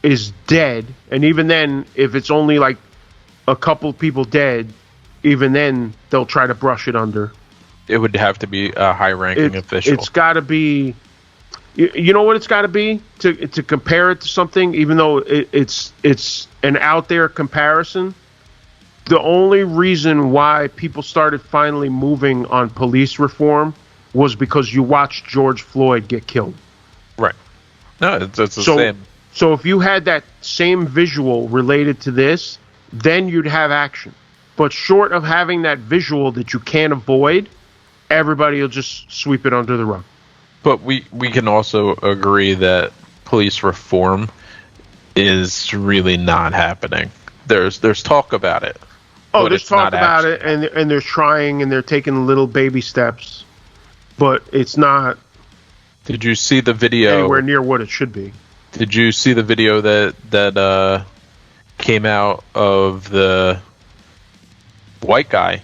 is dead, and even then, if it's only like a couple people dead, even then they'll try to brush it under. It would have to be a high-ranking official. It's got to be. You know what it's got to be to compare it to something, even though it's an out there comparison. The only reason why people started finally moving on police reform was because you watched George Floyd get killed. Right. No, it's the same. So if you had that same visual related to this, then you'd have action. But short of having that visual that you can't avoid, everybody will just sweep it under the rug. But we can also agree that police reform is really not happening. There's talk about it. Oh, there's talk about it, and they're trying, and they're taking little baby steps, but it's not. Did you see the video? Anywhere near what it should be. Did you see the video that came out of the white guy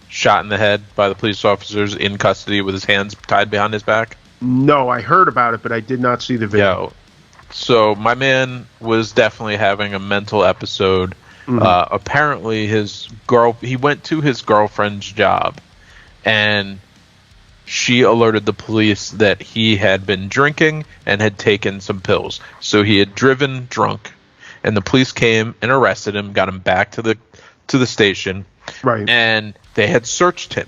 shot in the head by the police officers in custody with his hands tied behind his back? No, I heard about it, but I did not see the video. Yeah. So my man was definitely having a mental episode. Mm-hmm. Apparently he went to his girlfriend's job, and she alerted the police that he had been drinking and had taken some pills. So he had driven drunk, and the police came and arrested him, got him back to the station. Right. And they had searched him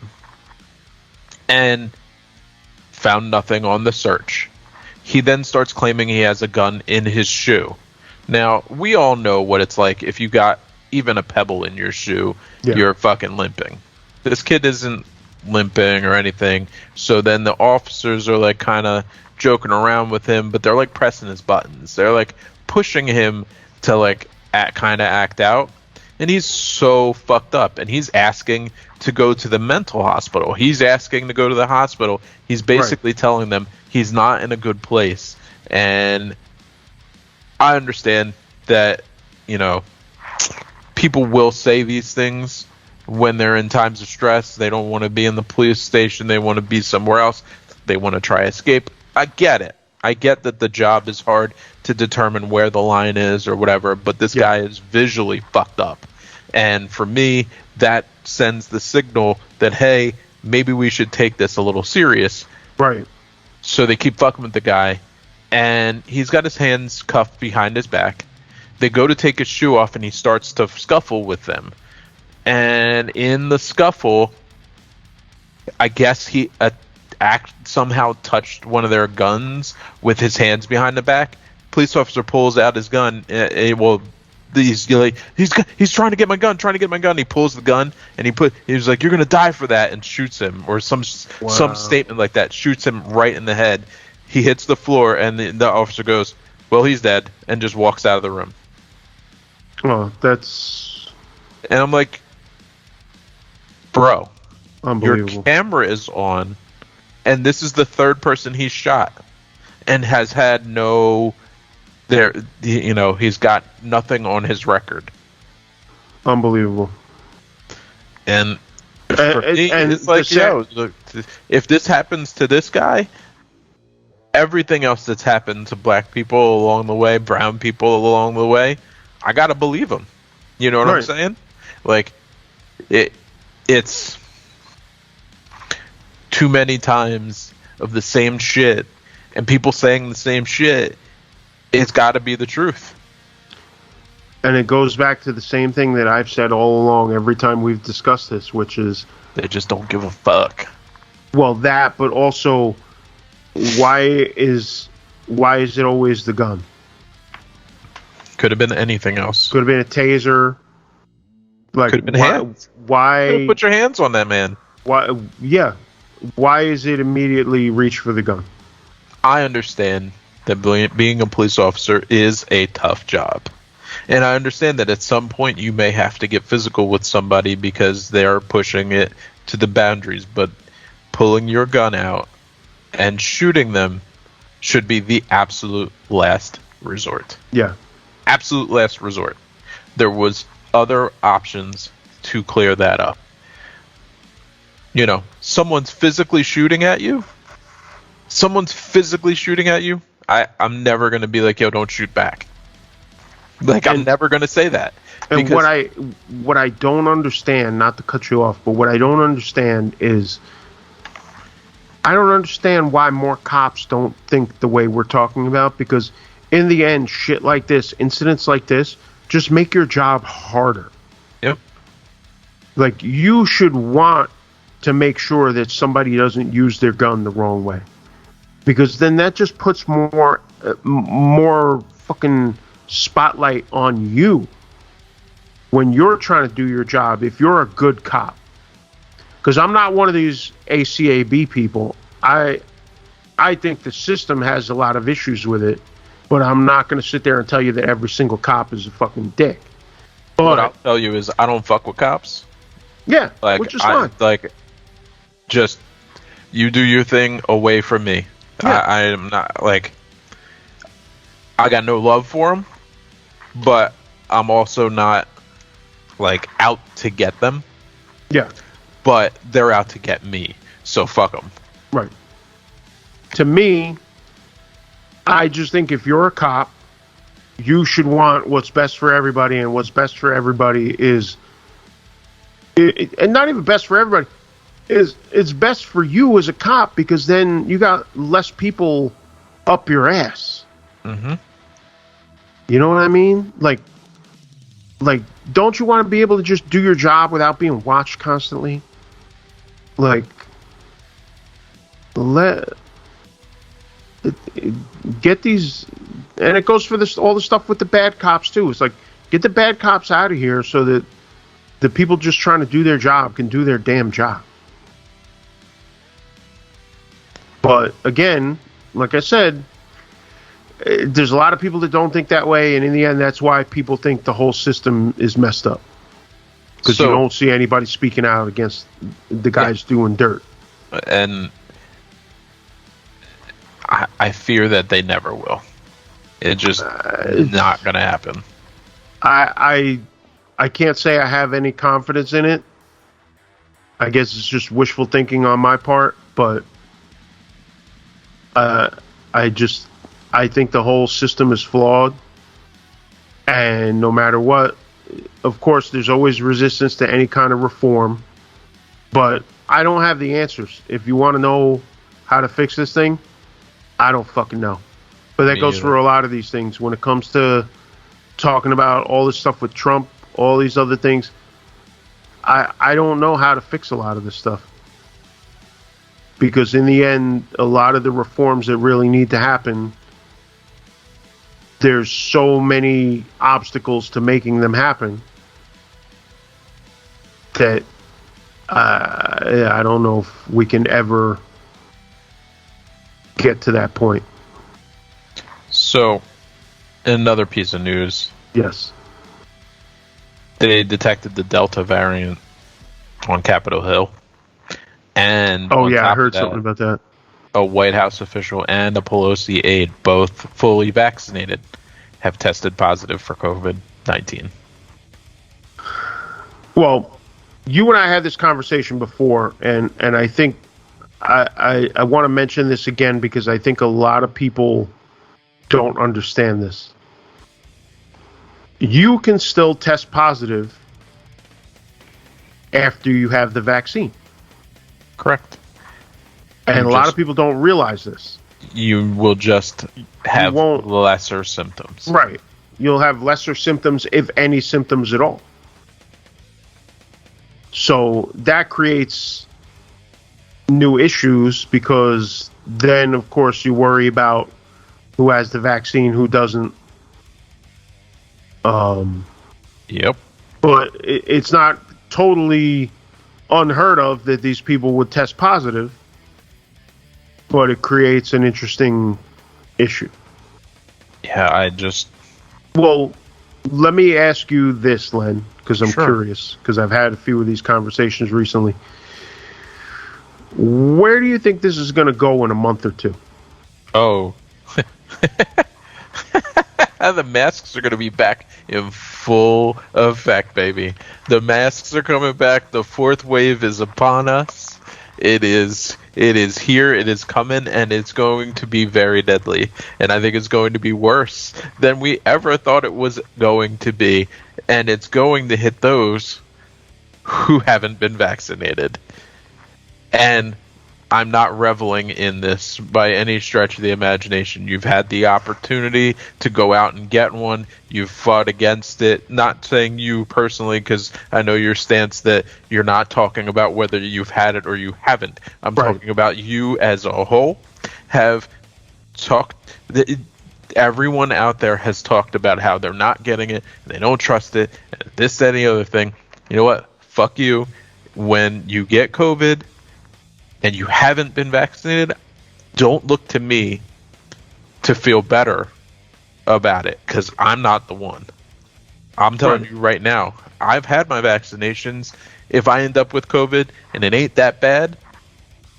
and found nothing on the search. He then starts claiming he has a gun in his shoe. Now, we all know what it's like if you got even a pebble in your shoe, you're fucking limping. This kid isn't limping or anything, so then the officers are like kind of joking around with him, but they're like pressing his buttons. They're like pushing him to like act out, and he's so fucked up, and he's asking to go to the mental hospital. He's asking to go to the hospital. He's basically telling them he's not in a good place. And I understand that, people will say these things when they're in times of stress. They don't want to be in the police station. They want to be somewhere else. They want to try escape. I get it. I get that the job is hard to determine where the line is or whatever, but this guy is visually fucked up. And for me, that sends the signal that, hey, maybe we should take this a little serious. Right. So they keep fucking with the guy, and he's got his hands cuffed behind his back. They go to take his shoe off, and he starts to scuffle with them. And in the scuffle, I guess he somehow touched one of their guns with his hands behind the back. Police officer pulls out his gun. he's trying to get my gun. He pulls the gun and he was like, "You're gonna die for that," and shoots him, or some statement like that. Shoots him right in the head. He hits the floor, and the officer goes, "Well, he's dead," and just walks out of the room. Oh, that's... And I'm like, bro, your unbelievable. camera is on, and this is the third person he's shot, and has had he's got nothing on his record. Unbelievable. And for me, it's like, look, if this happens to this guy, everything else that's happened to black people along the way, brown people along the way, I gotta believe him. You know what I'm saying? Like, it's too many times of the same shit, and people saying the same shit. It's got to be the truth. And it goes back to the same thing that I've said all along every time we've discussed this, which is... they just don't give a fuck. Well, that, but also, why is it always the gun? Could have been anything else. Could have been a taser. Like, could have been hands. Why... put your hands on that man. Why? Yeah. Why is it immediately reach for the gun? I understand that being a police officer is a tough job. And I understand that at some point you may have to get physical with somebody because they're pushing it to the boundaries. But pulling your gun out and shooting them should be the absolute last resort. Yeah. Absolute last resort. There was other options to clear that up. You know, someone's physically shooting at you. I'm never going to be like, yo, don't shoot back. Like, I'm never going to say that. And what I don't understand, not to cut you off, but what I don't understand is, I don't understand why more cops don't think the way we're talking about, because in the end, shit like this, incidents like this, just make your job harder. Yep. Like, you should want to make sure that somebody doesn't use their gun the wrong way, because then that just puts more fucking spotlight on you when you're trying to do your job, if you're a good cop. Because I'm not one of these ACAB people. I think the system has a lot of issues with it, but I'm not going to sit there and tell you that every single cop is a fucking dick. But what I'll tell you is, I don't fuck with cops. Yeah, like, which is fine. Like, just, you do your thing away from me. Yeah. I am not, like, I got no love for them, but I'm also not, like, out to get them. Yeah. But they're out to get me, so fuck them. Right. To me, I just think if you're a cop, you should want what's best for everybody, and what's best for everybody is, and not even best for everybody, is it's best for you as a cop, because then you got less people up your ass. Mm-hmm. You know what I mean? Like, don't you want to be able to just do your job without being watched constantly? Like, get these, and it goes for this, all the stuff with the bad cops too. It's like, get the bad cops out of here so that the people just trying to do their job can do their damn job. But again, like I said, there's a lot of people that don't think that way, and in the end, that's why people think the whole system is messed up. Because you don't see anybody speaking out against the guys doing dirt. And I fear that they never will. It's just not going to happen. I can't say I have any confidence in it. I guess it's just wishful thinking on my part, but I think the whole system is flawed, and no matter what, of course, there's always resistance to any kind of reform, but I don't have the answers. If you want to know how to fix this thing, I don't fucking know. But that goes for a lot of these things. When it comes to talking about all this stuff with Trump, all these other things, I don't know how to fix a lot of this stuff. Because in the end, a lot of the reforms that really need to happen there's so many obstacles to making them happen that I don't know if we can ever get to that point. So, another piece of news. Yes. They detected the Delta variant on Capitol Hill. And oh, yeah, I heard something about that. A White House official and a Pelosi aide, both fully vaccinated, have tested positive for COVID-19. Well, you and I had this conversation before, and I think I want to mention this again because I think a lot of people don't understand this. You can still test positive after you have the vaccine. Correct. And a lot of people don't realize this. You will just have lesser symptoms. Right. You'll have lesser symptoms, if any symptoms at all. So that creates new issues because then, of course, you worry about who has the vaccine, who doesn't. Yep. But it's not totally unheard of that these people would test positive, but it creates an interesting issue. Yeah, Well, let me ask you this, Len, because I'm curious, because I've had a few of these conversations recently. Where do you think this is going to go in a month or two? Oh. The masks are going to be back in full effect, baby. The masks are coming back. The fourth wave is upon us. It is here. It is coming, and it's going to be very deadly. And I think it's going to be worse than we ever thought it was going to be. And it's going to hit those who haven't been vaccinated. And I'm not reveling in this by any stretch of the imagination. You've had the opportunity to go out and get one. You've fought against it. Not saying you personally, because I know your stance that you're not talking about whether you've had it or you haven't. I'm talking about you as a whole have talked. Everyone out there has talked about how they're not getting it, and they don't trust it, and this, that, and the other thing. You know what? Fuck you. When you get COVID and you haven't been vaccinated, don't look to me to feel better about it, because I'm not the one. I'm telling you right now, I've had my vaccinations. If I end up with COVID and it ain't that bad,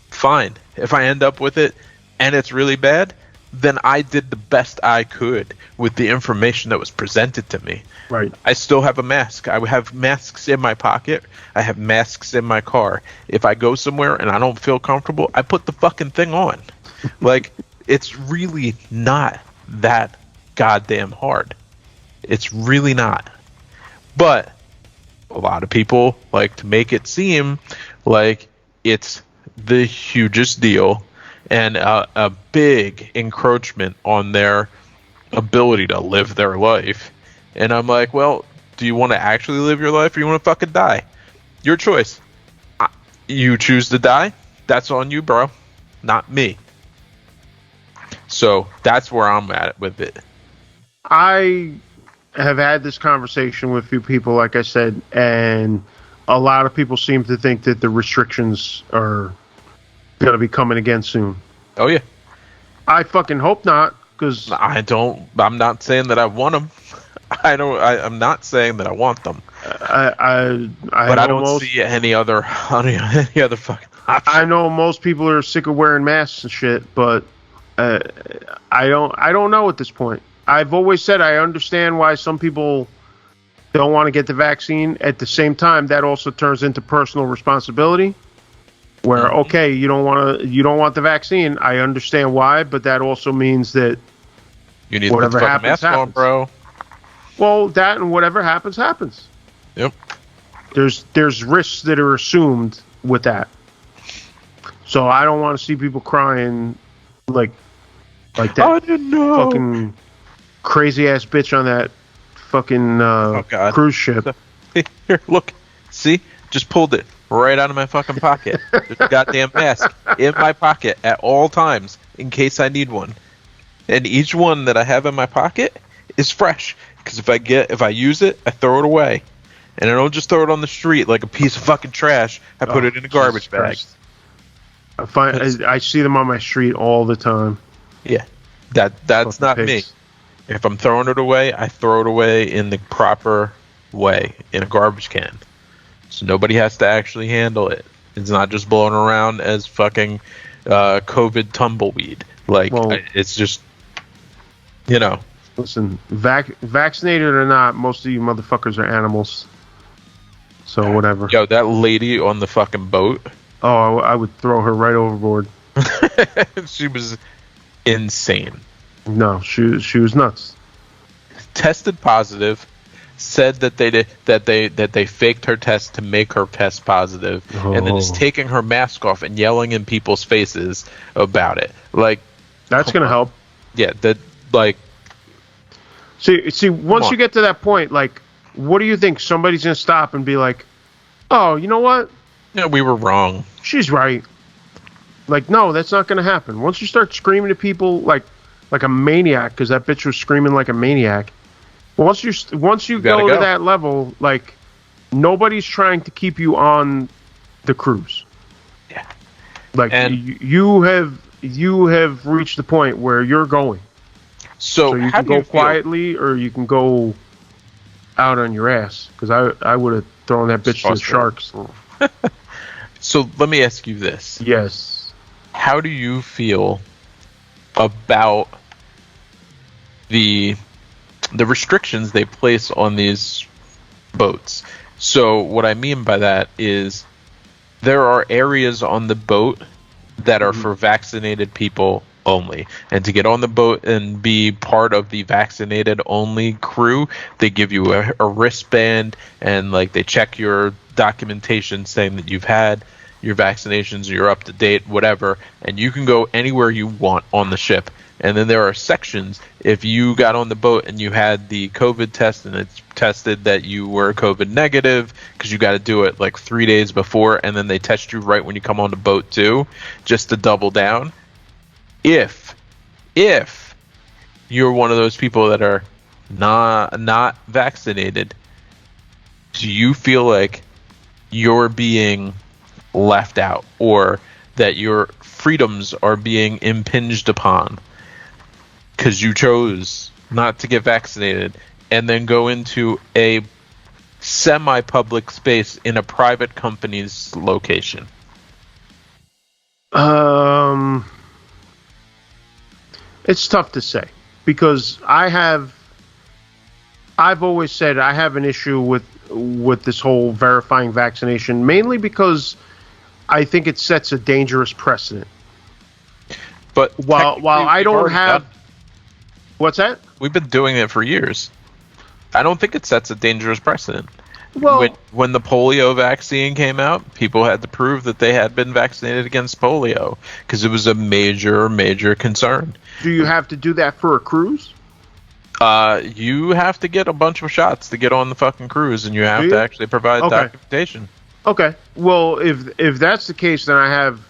fine. If I end up with it and it's really bad, then I did the best I could with the information that was presented to me. Right. I still have a mask. I have masks in my pocket. I have masks in my car. If I go somewhere and I don't feel comfortable, I put the fucking thing on. Like, it's really not that goddamn hard. It's really not. But a lot of people like to make it seem like it's the hugest deal and a big encroachment on their ability to live their life. And I'm like, well, do you want to actually live your life or you want to fucking die? Your choice. You choose to die, that's on you, bro. Not me. So that's where I'm at with it. I have had this conversation with a few people, like I said, and a lot of people seem to think that the restrictions are going to be coming again soon. Oh, yeah. I fucking hope not, because I'm not saying that I want them. I'm not saying that I want them. But I don't see any other fucking option. I know most people are sick of wearing masks and shit, but I don't know at this point. I've always said I understand why some people don't want to get the vaccine. At the same time, that also turns into personal responsibility. Where okay, you don't want the vaccine. I understand why, but that also means that you need whatever to put the mask on, bro. Well, that and whatever happens. Yep. There's risks that are assumed with that. So I don't want to see people crying like that. I didn't know. Fucking crazy ass bitch on that fucking cruise ship. Here, look. See? Just pulled it right out of my fucking pocket. There's a goddamn mask in my pocket at all times in case I need one. And each one that I have in my pocket is fresh. Because if I use it, I throw it away. And I don't just throw it on the street like a piece of fucking trash. I put it in a garbage bag. I see them on my street all the time. Yeah. That's not me. If I'm throwing it away, I throw it away in the proper way, in a garbage can. So nobody has to actually handle it. It's not just blowing around as fucking COVID tumbleweed. It's just, Listen, vaccinated or not, most of you motherfuckers are animals. So whatever. Yo, that lady on the fucking boat. Oh, I would throw her right overboard. She was insane. No, she was nuts. Tested positive. Said that they faked her test to make her test positive, and then is taking her mask off and yelling in people's faces about it. Like, that's gonna help. Yeah, See, once you get to that point, like, what do you think? Somebody's gonna stop and be like, "Oh, you know what? Yeah, we were wrong. She's right." Like, no, that's not gonna happen. Once you start screaming at people like a maniac, because that bitch was screaming like a maniac. Once you go to that level, like, nobody's trying to keep you on the cruise. Yeah. Like, you have reached the point where you're going. So you can go quietly, or you can go out on your ass. Because I would have thrown that bitch to the sharks. So let me ask you this. Yes. How do you feel about the restrictions they place on these boats? So what I mean by that is there are areas on the boat that are for vaccinated people only. And to get on the boat and be part of the vaccinated only crew, they give you a wristband, and like they check your documentation saying that you've had your vaccinations, you're up to date, whatever, and you can go anywhere you want on the ship. And then there are sections, if you got on the boat and you had the COVID test and it's tested that you were COVID negative, because you got to do it like 3 days before, and then they test you right when you come on the boat too, just to double down. If you're one of those people that are not vaccinated, do you feel like you're being left out, or that your freedoms are being impinged upon because you chose not to get vaccinated and then go into a semi-public space in a private company's location? It's tough to say, because I've always said I have an issue with this whole verifying vaccination, mainly because I think it sets a dangerous precedent. But while I don't have... What's that? We've been doing it for years. I don't think it sets a dangerous precedent. Well, when the polio vaccine came out, people had to prove that they had been vaccinated against polio because it was a major concern. Do you have to do that for a cruise? You have to get a bunch of shots to get on the fucking cruise, and you have to actually provide documentation. Okay. Well, if that's the case, then I have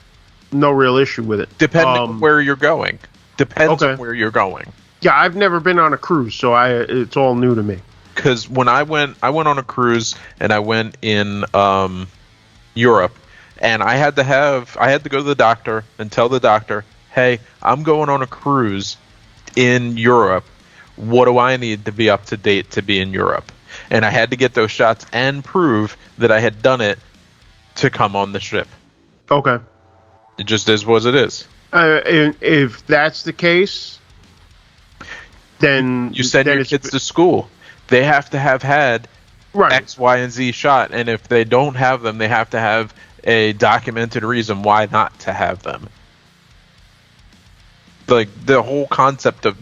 no real issue with it. Depending on where you're going. Depends on where you're going. Yeah, I've never been on a cruise, so it's all new to me. Because when I went on a cruise, and I went in Europe, and I had to go to the doctor and tell the doctor, hey, I'm going on a cruise in Europe. What do I need to be up to date to be in Europe? And I had to get those shots and prove that I had done it to come on the ship. Okay. It just is what it is. If that's the case, then... You send your kids to school. They have to have had X, Y, and Z shot. And if they don't have them, they have to have a documented reason why not to have them. Like, the whole concept of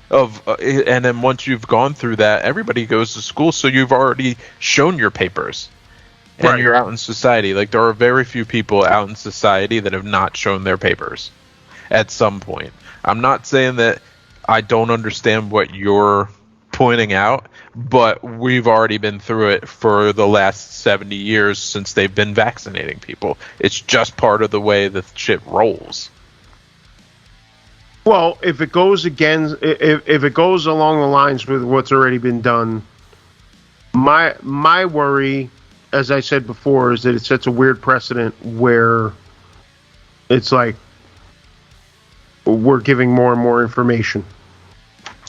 and then once you've gone through that, everybody goes to school, so you've already shown your papers, and you're out in society. Like, there are very few people out in society that have not shown their papers at some point. I'm not saying that I don't understand what you're pointing out, but we've already been through it for the last 70 years since they've been vaccinating people. It's just part of the way the shit rolls. Well, if it goes if it goes along the lines with what's already been done, my worry, as I said before, is that it sets a weird precedent where it's like we're giving more and more information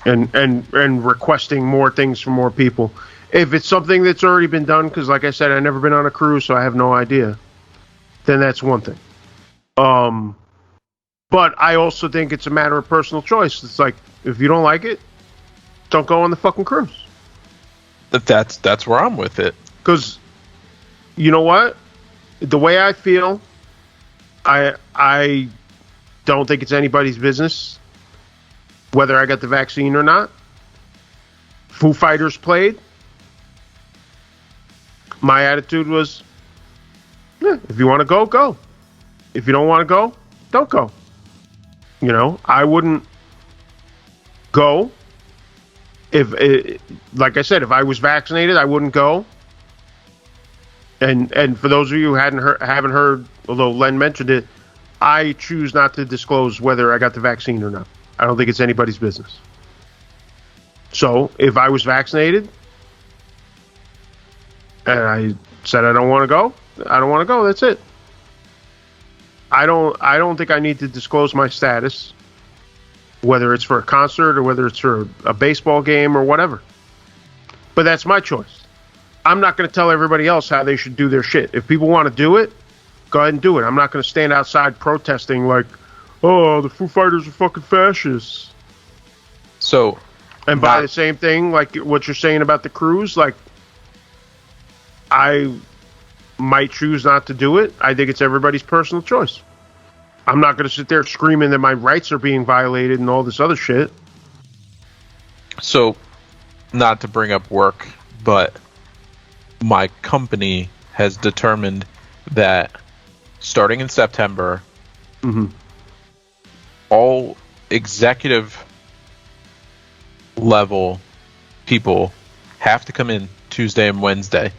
and requesting more things from more people. If it's something that's already been done, because like I said, I've never been on a cruise, so I have no idea, then that's one thing. But I also think it's a matter of personal choice. It's like, if you don't like it, don't go on the fucking cruise. That's where I'm with it. Because, you know what? The way I feel, I don't think it's anybody's business whether I got the vaccine or not. Foo Fighters played. My attitude was, if you want to go, go. If you don't want to go, don't go. You know, I wouldn't go. Like I said, if I was vaccinated, I wouldn't go. And for those of you who haven't heard, although Len mentioned it, I choose not to disclose whether I got the vaccine or not. I don't think it's anybody's business. So if I was vaccinated and I said I don't want to go, I don't want to go. That's it. I don't think I need to disclose my status, whether it's for a concert or whether it's for a baseball game or whatever. But that's my choice. I'm not going to tell everybody else how they should do their shit. If people want to do it, go ahead and do it. I'm not going to stand outside protesting like, oh, the Foo Fighters are fucking fascists. So, and by the same thing, like what you're saying about the cruise, like, I might choose not to do it. I think it's everybody's personal choice. I'm not going to sit there screaming that my rights are being violated and all this other shit. So, not to bring up work, but my company has determined that starting in September, all executive level people have to come in Tuesday and Wednesday.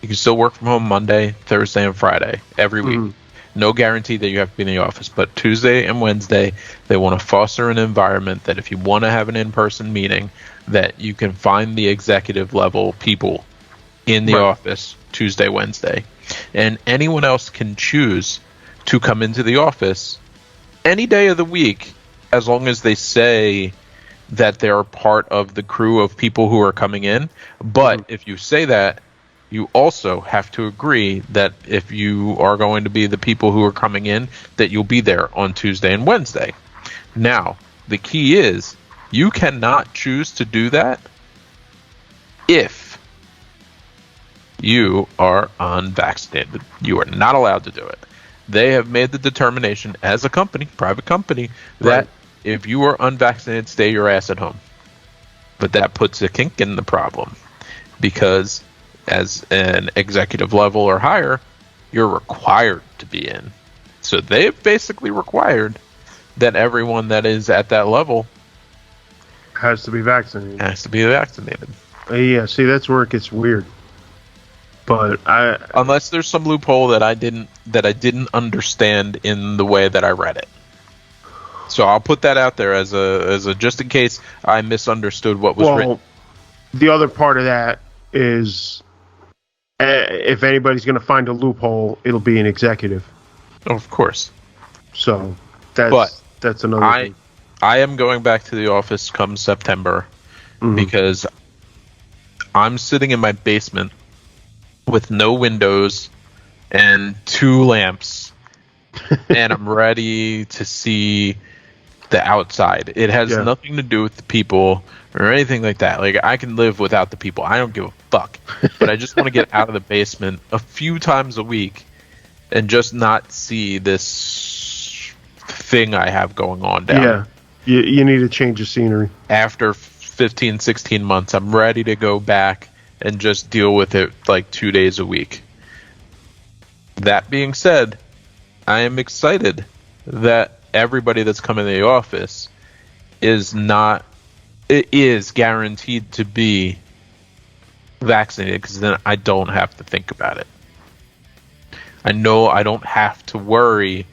You can still work from home Monday, Thursday, and Friday every week. No guarantee that you have to be in the office, but Tuesday and Wednesday, they want to foster an environment that if you want to have an in-person meeting, that you can find the executive level people in the office Tuesday, Wednesday. And anyone else can choose to come into the office any day of the week as long as they say that they're part of the crew of people who are coming in. But if you say that, you also have to agree that if you are going to be the people who are coming in, that you'll be there on Tuesday and Wednesday. Now, the key is you cannot choose to do that if you are unvaccinated. You are not allowed to do it. They have made the determination as a company, private company, that if you are unvaccinated, stay your ass at home. But that puts a kink in the problem because as an executive level or higher, you're required to be in. So they've basically required that everyone that is at that level has to be vaccinated. Yeah, see, that's where it gets weird. But unless there's some loophole that I didn't understand in the way that I read it. So I'll put that out there as a just in case I misunderstood what was written. The other part of that is if anybody's going to find a loophole, it'll be an executive. Of course. So that's another thing. I am going back to the office come September because I'm sitting in my basement with no windows and 2 lamps and I'm ready to see the outside. It has nothing to do with the people or anything like that. Like, I can live without the people. I don't give a fuck. But I just want to get out of the basement a few times a week and just not see this thing I have going on down. Yeah. You need a change of scenery. After 15, 16 months, I'm ready to go back and just deal with it like 2 days a week. That being said, I am excited that everybody that's coming to the office is guaranteed to be vaccinated, because then I don't have to think about it. I know I don't have to worry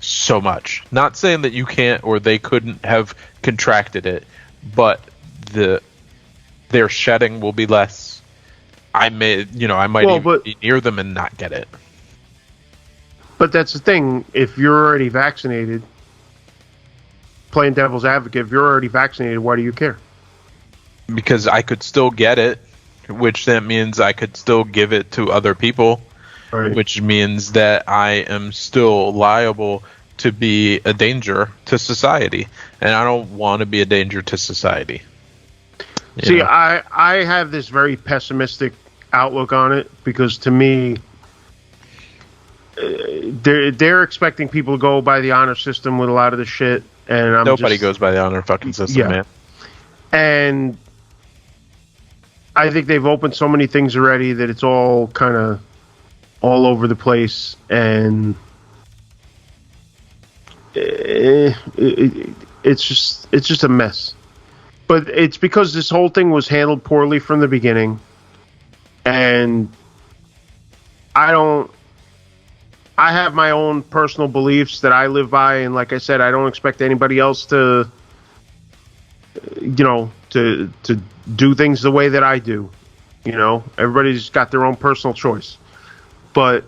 so much. Not saying that you can't or they couldn't have contracted it, but their shedding will be less. I might even be near them and not get it. But that's the thing. If you're already vaccinated, playing devil's advocate, if you're already vaccinated, why do you care? Because I could still get it, which then means I could still give it to other people, right. Which means that I am still liable to be a danger to society. And I don't want to be a danger to society. See, I have this very pessimistic outlook on it because to me, they're expecting people to go by the honor system with a lot of the shit, and nobody goes by the honor fucking system, man. And I think they've opened so many things already that it's all kind of all over the place, and it's just a mess. But it's because this whole thing was handled poorly from the beginning, and I have my own personal beliefs that I live by, and like I said, I don't expect anybody else to, to do things the way that I do. Everybody's got their own personal choice, but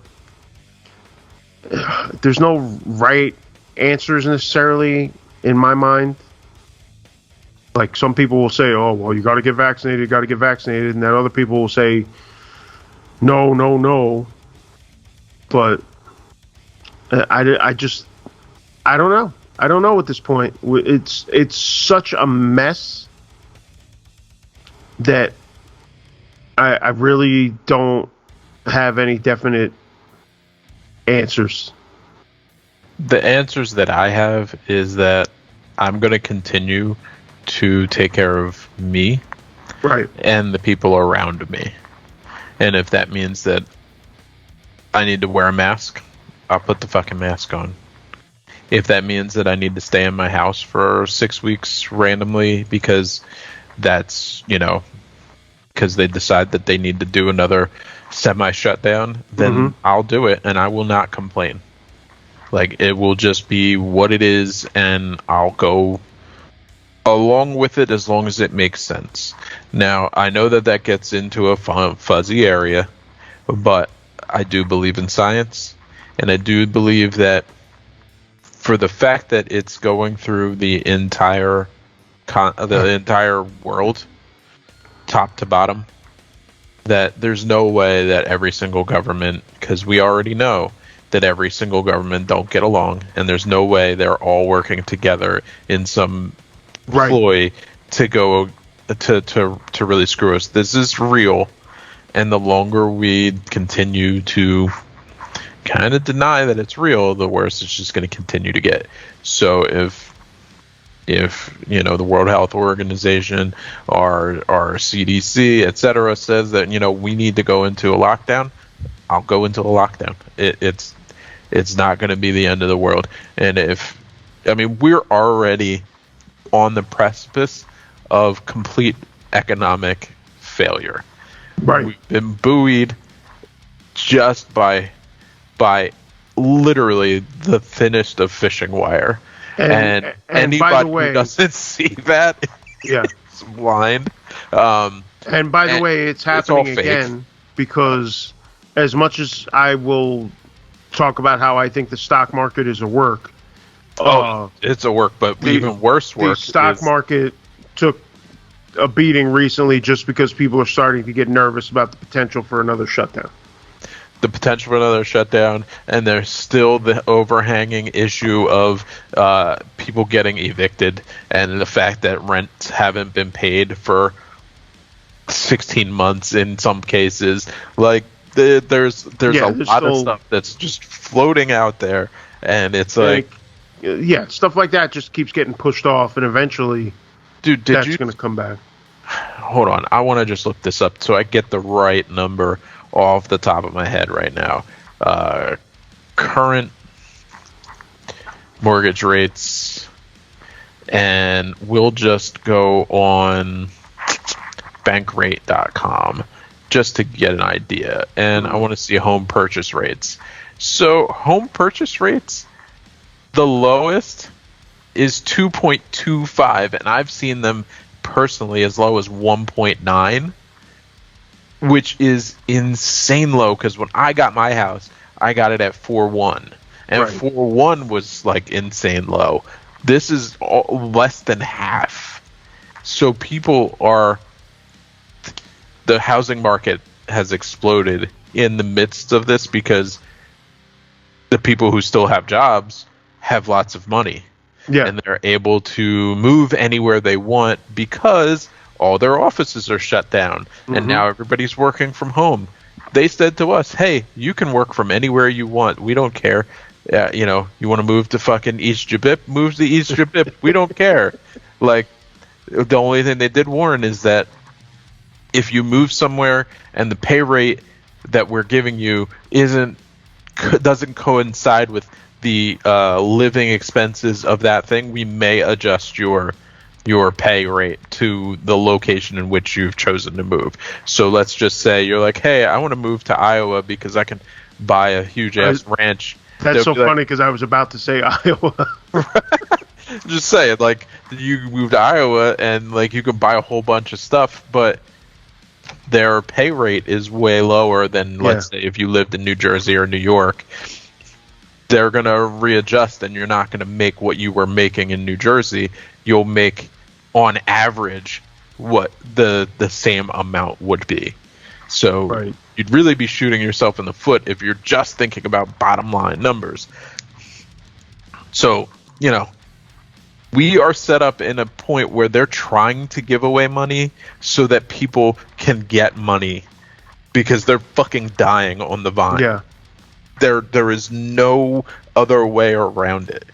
there's no right answers necessarily in my mind. Like some people will say, "Oh, well, you got to get vaccinated, and then other people will say, "No." But I don't know. I don't know at this point. It's such a mess that I really don't have any definite answers. The answers that I have is that I'm going to continue to take care of me, right, and the people around me. And if that means that I need to wear a mask, I'll put the fucking mask on. If that means that I need to stay in my house for 6 weeks randomly because that's, because they decide that they need to do another semi-shutdown, then I'll do it, and I will not complain. Like, it will just be what it is, and I'll go along with it as long as it makes sense. Now, I know that gets into a fuzzy area, but I do believe in science, and I do believe that for the fact that it's going through the entire world, top to bottom, that there's no way that every single government, because we already know that every single government don't get along, and there's no way they're all working together in some ploy to go to really screw us. This is real, and the longer we continue to kind of deny that it's real, the worse it's just going to continue to get. So if the World Health Organization or CDC, etc., says that we need to go into a lockdown, I'll go into a lockdown. It's not going to be the end of the world. And we're already on the precipice of complete economic failure. Right. We've been buoyed just by literally the thinnest of fishing wire. And anybody who doesn't see that is blind. And by the way, it's happening again because as much as I will talk about how I think the stock market is a work, it's a work, but even worse work. The stock market took a beating recently just because people are starting to get nervous about the potential for another shutdown. And there's still the overhanging issue of people getting evicted and the fact that rents haven't been paid for 16 months in some cases. Like, there's a lot of stuff that's just floating out there, and it's stuff like that just keeps getting pushed off, and eventually that's going to come back. Hold on, I want to just look this up so I get the right number off the top of my head right now. Current mortgage rates, and we'll just go on bankrate.com just to get an idea. And I want to see home purchase rates. So home purchase rates, The lowest is 2.25, and I've seen them personally as low as 1.9, which is insane low, because when I got my house, I got it at 4.1, and Right. 4.1 was like insane low. This is less than half. So the housing market has exploded in the midst of this, because the people who still have jobs have lots of money. Yeah. And they're able to move anywhere they want because all their offices are shut down. And now everybody's working from home. They said to us, hey, you can work from anywhere you want. We don't care. You want to move to fucking East Jabip? Move to East Jabip. We don't care. Like, the only thing they did warn is that if you move somewhere and the pay rate that we're giving you doesn't coincide with the living expenses of that thing, we may adjust your pay rate to the location in which you've chosen to move. So let's just say you're like, hey, I want to move to Iowa because I can buy a huge ass ranch. That's so funny, because I was about to say Iowa. Just say it, like, you move to Iowa and like you can buy a whole bunch of stuff, but their pay rate is way lower than, let's say, if you lived in New Jersey or New York. They're going to readjust, and you're not going to make what you were making in New Jersey. You'll make, on average, what the same amount would be. So you'd really be shooting yourself in the foot if you're just thinking about bottom line numbers. So, we are set up in a point where they're trying to give away money so that people can get money, because they're fucking dying on the vine. Yeah. There is no other way around it.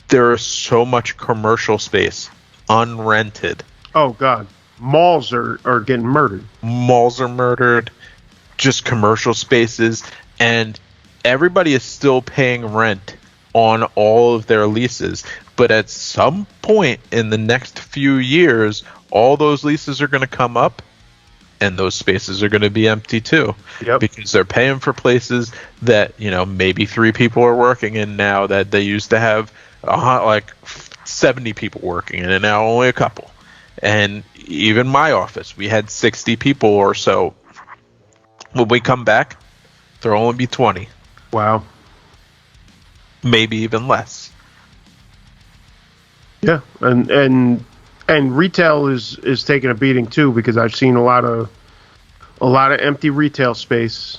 There is so much commercial space unrented. Oh, God. Malls are getting murdered. Malls are murdered. Just commercial spaces. And everybody is still paying rent on all of their leases. But at some point in the next few years, all those leases are going to come up, and those spaces are going to be empty too. Yep. Because they're paying for places that, maybe 3 people are working in now that they used to have like 70 people working in, and now only a couple. And even my office, we had 60 people or so. When we come back, there'll only be 20. Wow. Maybe even less. Yeah, and retail is taking a beating too, because I've seen a lot of empty retail space.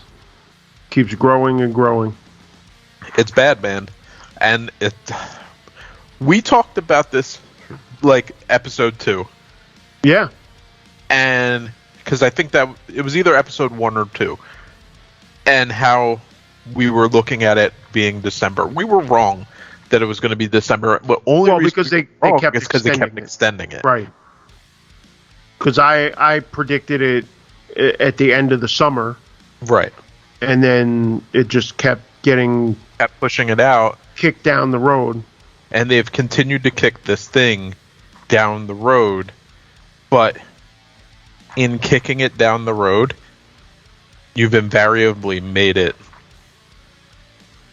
Keeps growing and growing. It's bad, man. And we talked about this like episode 2. Yeah. And because I think that it was either episode 1 or 2, and how we were looking at it being December. We were wrong that it was going to be December, but only because they kept extending it. Right. Because I predicted it at the end of the summer. Right. And then it just kept pushing it out, kicked down the road. And they've continued to kick this thing down the road, but in kicking it down the road, you've invariably made it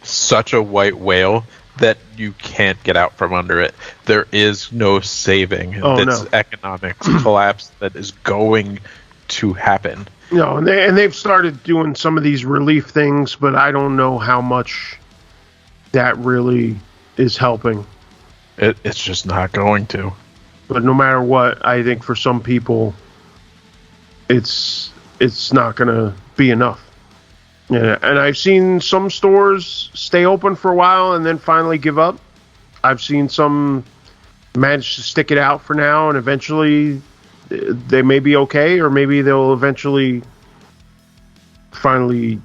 such a white whale that you can't get out from under it. There is no saving this economic collapse that is going to happen. No, and they've started doing some of these relief things, but I don't know how much that really is helping. It's just not going to. But no matter what, I think for some people, it's not going to be enough. Yeah, and I've seen some stores stay open for a while and then finally give up. I've seen some manage to stick it out for now, and eventually they may be okay, or maybe they'll eventually finally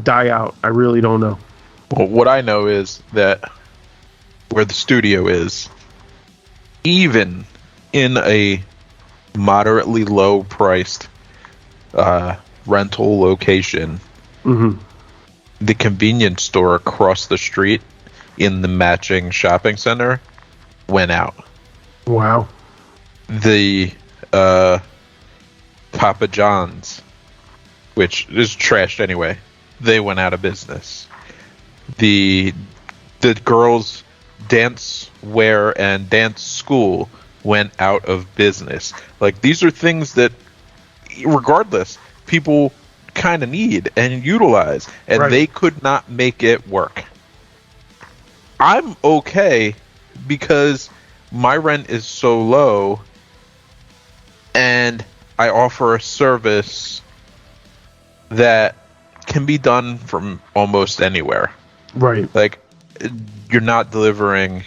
die out. I really don't know. Well, what I know is that where the studio is, even in a moderately low-priced rental location, the convenience store across the street in the matching shopping center went out. Wow. The Papa John's, which is trashed anyway, they went out of business. The the girls' dance wear and dance school went out of business. Like, these are things that, regardless, people kind of need and utilize, and they could not make it work. I'm okay because my rent is so low and I offer a service that can be done from almost anywhere. Right. Like, you're not delivering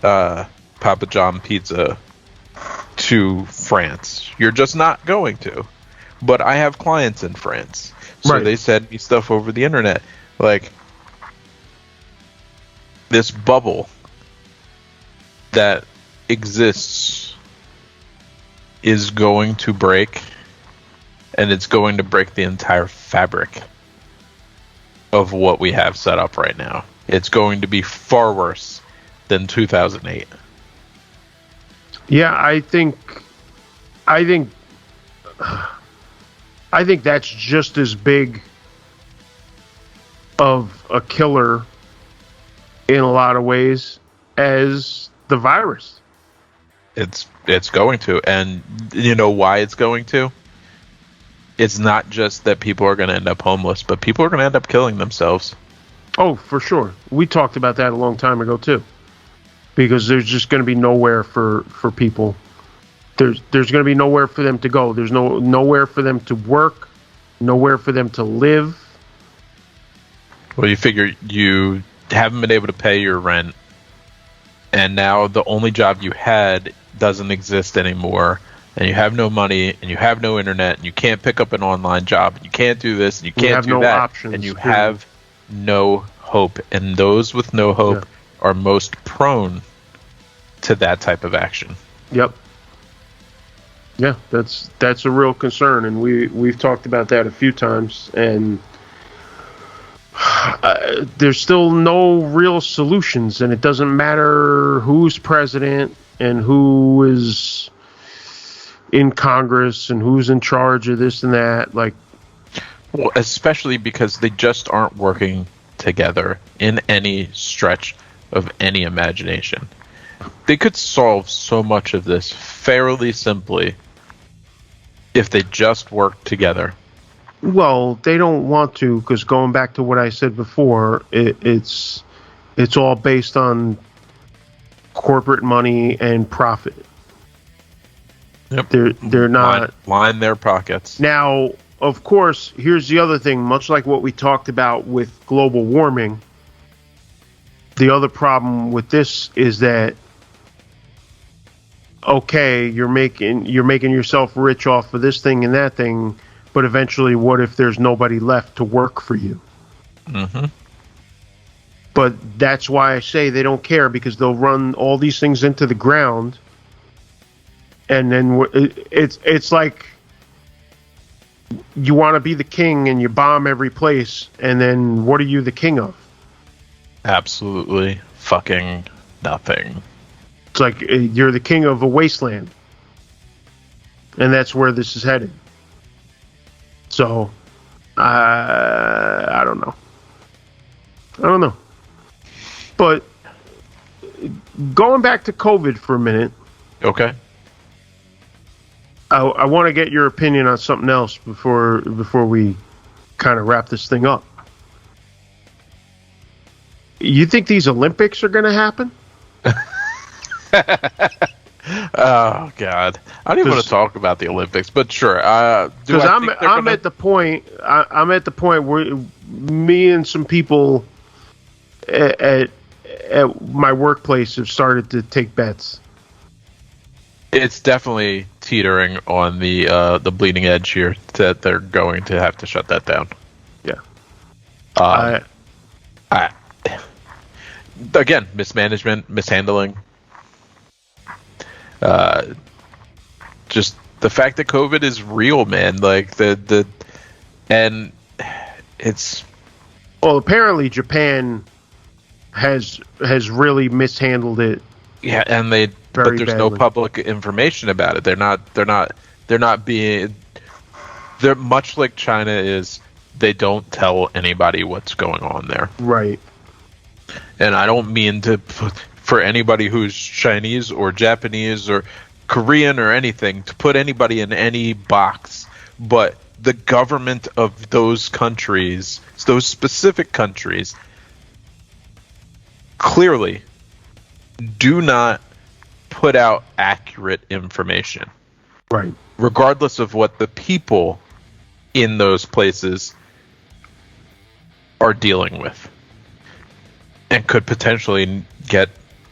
Papa John pizza to France. You're just not going to. But I have clients in France, so they send me stuff over the internet. Like, this bubble that exists is going to break, and it's going to break the entire fabric of what we have set up right now. It's going to be far worse than 2008. Yeah, I think that's just as big of a killer in a lot of ways as the virus. It's going to, and you know why it's going to? It's not just that people are going to end up homeless, but people are going to end up killing themselves. Oh, for sure. We talked about that a long time ago too. Because there's just going to be nowhere for people. There's going to be nowhere for them to go. There's nowhere for them to work, nowhere for them to live. Well, you figure you haven't been able to pay your rent, and now the only job you had doesn't exist anymore, and you have no money, and you have no internet, and you can't pick up an online job, and you can't do this, and you can't do that, options, and you have no hope. And those with no hope are most prone to that type of action. Yep. Yeah, that's a real concern, and we've talked about that a few times, and there's still no real solutions, and it doesn't matter who's president and who is in Congress and who's in charge of this and that. Like, well, especially because they just aren't working together in any stretch of any imagination. They could solve so much of this fairly simply if they just worked together. Well, they don't want to, because going back to what I said before, it's all based on corporate money and profit. Yep. They're not line their pockets. Now, of course, here's the other thing. Much like what we talked about with global warming, the other problem with this is that, okay, you're making yourself rich off of this thing and that thing, but eventually, what if there's nobody left to work for you? Mm-hmm. But that's why I say they don't care, because they'll run all these things into the ground, and then it's like you want to be the king and you bomb every place, and then what are you the king of? Absolutely fucking nothing. It's like you're the king of a wasteland, and that's where this is headed. So, I don't know. But going back to COVID for a minute. Okay. I want to get your opinion on something else before we kind of wrap this thing up. You think these Olympics are going to happen? Oh God, I don't even want to talk about the Olympics, but sure. Because I'm at the point. I'm at the point where me and some people at my workplace have started to take bets. It's definitely teetering on the bleeding edge here that they're going to have to shut that down. Yeah. Again, mismanagement, mishandling. Just the fact that COVID is real, man. Like and it's. Well, apparently Japan has really mishandled it. Yeah, and but there's badly. No public information about it. They're much like China is. They don't tell anybody what's going on there. Right. And I don't mean to for anybody who's Chinese or Japanese or Korean or anything to put anybody in any box, but the government of those countries, those specific countries, clearly do not put out accurate information. Right. Regardless of what the people in those places are dealing with. And could potentially get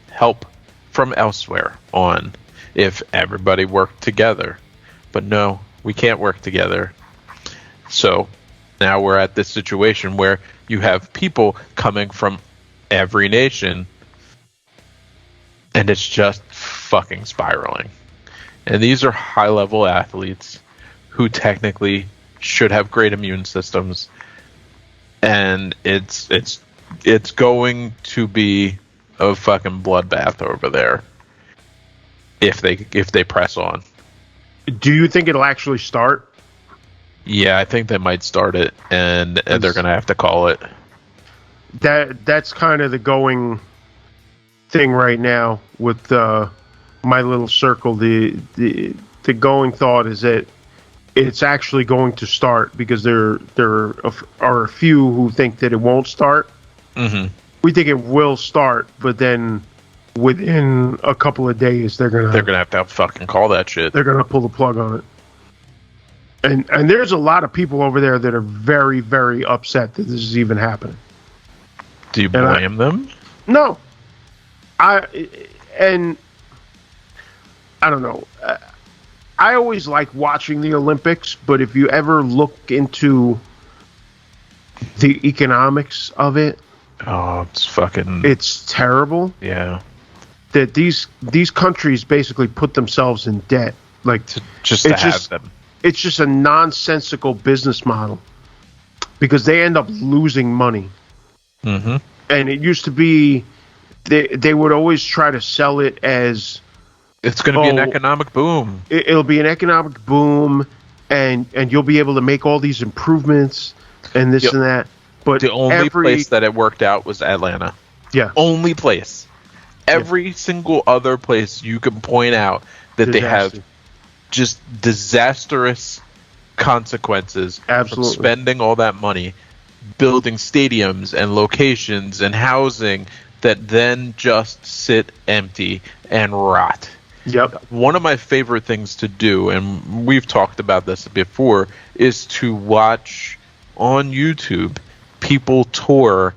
help from elsewhere on if everybody worked together. But no, we can't work together. So now we're at this situation where you have people coming from every nation, and it's just fucking spiraling. And these are high-level athletes who technically should have great immune systems, and it's going to be a fucking bloodbath over there if they press on. Do you think it'll actually start? Yeah, I think they might start it, and they're going to have to call it. That's kind of the going thing right now with my little circle. The going thought is that it's actually going to start, because there are a few who think that it won't start. Mm-hmm. We think it will start, but then within a couple of days they're gonna have to fucking call that shit. They're gonna pull the plug on it. And there's a lot of people over there that are very, very upset that this is even happening. Do you blame them? No. I don't know. I always like watching the Olympics, but if you ever look into the economics of it, it's terrible. Yeah. That these countries basically put themselves in debt. Like to have them. It's just a nonsensical business model, because they end up losing money. Mm-hmm. And it used to be they would always try to sell it as it's going to be an economic boom. It'll be an economic boom, and you'll be able to make all these improvements and this and that. But the only place that it worked out was Atlanta. Yeah. Only place. Every single other place you can point out that they have just disastrous consequences from spending all that money, building stadiums and locations and housing that then just sit empty and rot. Yep. One of my favorite things to do, and we've talked about this before, is to watch on YouTube people tour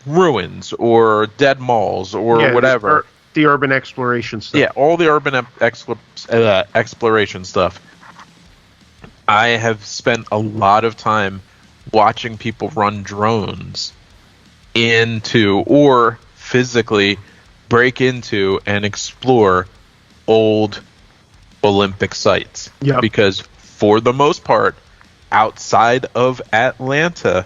ruins or dead malls or whatever. The urban exploration stuff. Yeah, all the urban exploration stuff. I have spent a lot of time watching people run drones into or physically break into and explore old Olympic sites. Yep. Because for the most part, outside of Atlanta,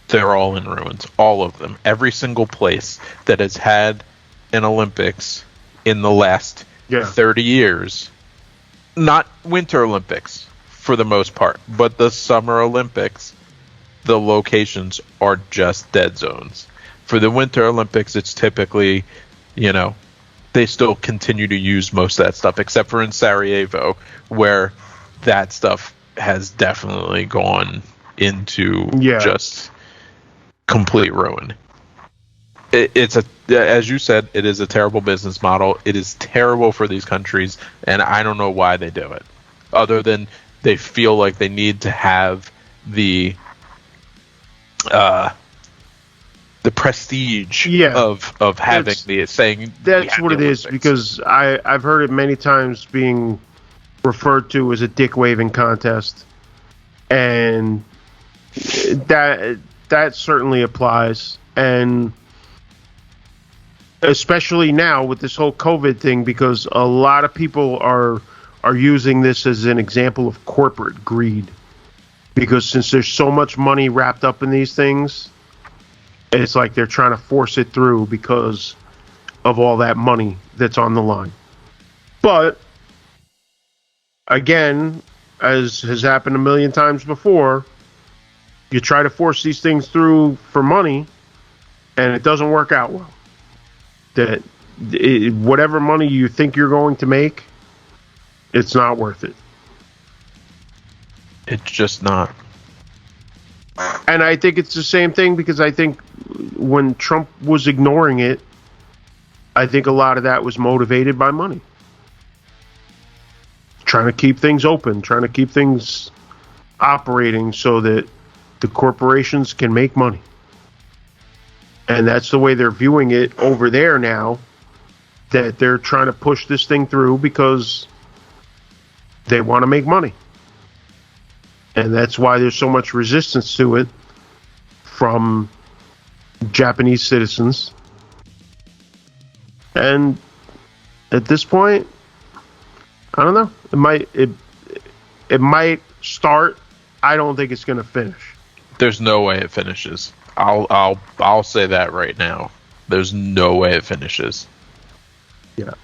they're all in ruins. All of them. Every single place that has had an Olympics in the last 30 years. Not Winter Olympics for the most part, but the Summer Olympics, the locations are just dead zones. For the Winter Olympics, it's typically, they still continue to use most of that stuff, except for in Sarajevo, where that stuff has definitely gone into just complete ruin. It's as you said, it is a terrible business model. It is terrible for these countries, and I don't know why they do it, other than they feel like they need to have the prestige of having the saying. That's what it is, because I've heard it many times being referred to as a dick waving contest, and that certainly applies. And especially now with this whole COVID thing, because a lot of people are using this as an example of corporate greed. Because since there's so much money wrapped up in these things, it's like they're trying to force it through because of all that money that's on the line. But again, as has happened a million times before, you try to force these things through for money, and it doesn't work out well, that whatever money you think you're going to make, it's not worth it. It's just not. And I think it's the same thing, because I think when Trump was ignoring it, I think a lot of that was motivated by money. Trying to keep things open, trying to keep things operating so that the corporations can make money. And that's the way they're viewing it over there now, that they're trying to push this thing through because they want to make money. And that's why there's so much resistance to it from Japanese citizens. And at this point, I don't know. It might start. I don't think it's going to finish. There's no way it finishes. I'll say that right now. There's no way it finishes. Yeah,